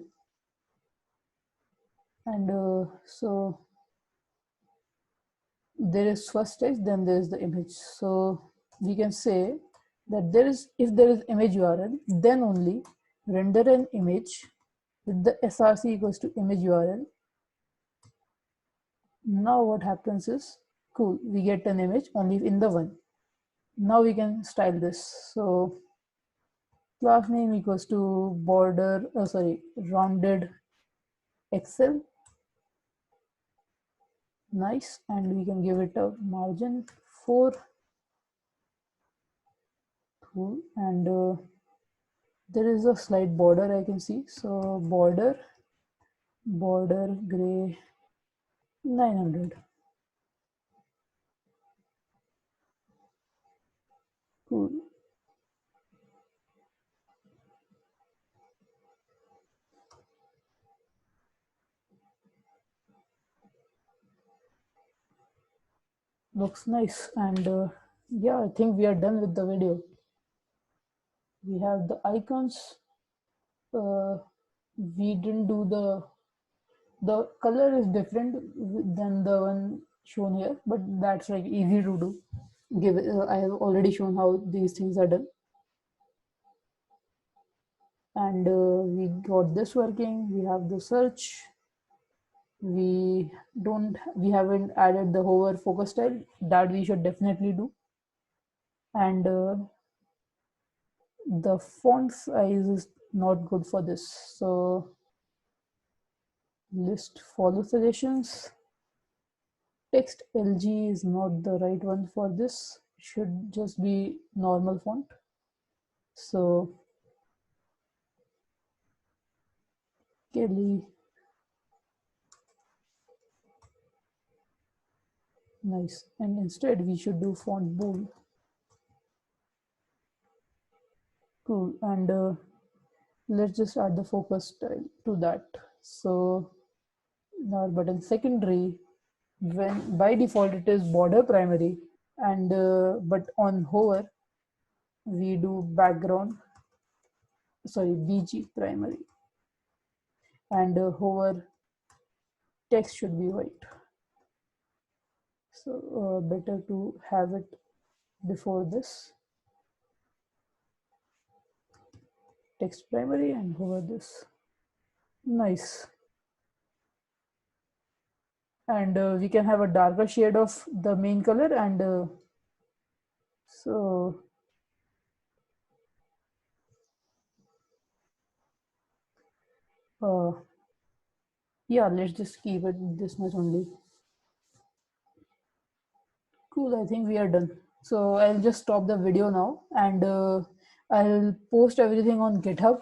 and so there is first text, then there is the image. So we can say that if there is image URL, then only render an image with the src equals to image URL. Now what happens is, cool, we get an image only in the one. Now we can style this. So class name equals to border, rounded excel. Nice. And we can give it a margin 4. Cool. And there is a slight border I can see. So border gray 900. Cool. Looks nice. And yeah, I think we are done with the video. We have the icons. We didn't do the color is different than the one shown here, but that's like easy to do. I have already shown how these things are done. And we got this working. We have the search. We haven't added the hover focus style that we should definitely do. And the font size is not good for this. So list follow suggestions. Text LG is not the right one for this. It should just be normal font. So Kelly, nice. And instead we should do font bold. Cool. And let's just add the focus style to that. So now our button secondary, when by default it is border primary, and but on hover we do background, sorry, BG primary, and hover text should be white. So better to have it before this. Text primary and hover this. Nice. And we can have a darker shade of the main color, and so uh, yeah, let's just keep it this much only. Cool, I think we are done. So I'll just stop the video now, and I'll post everything on GitHub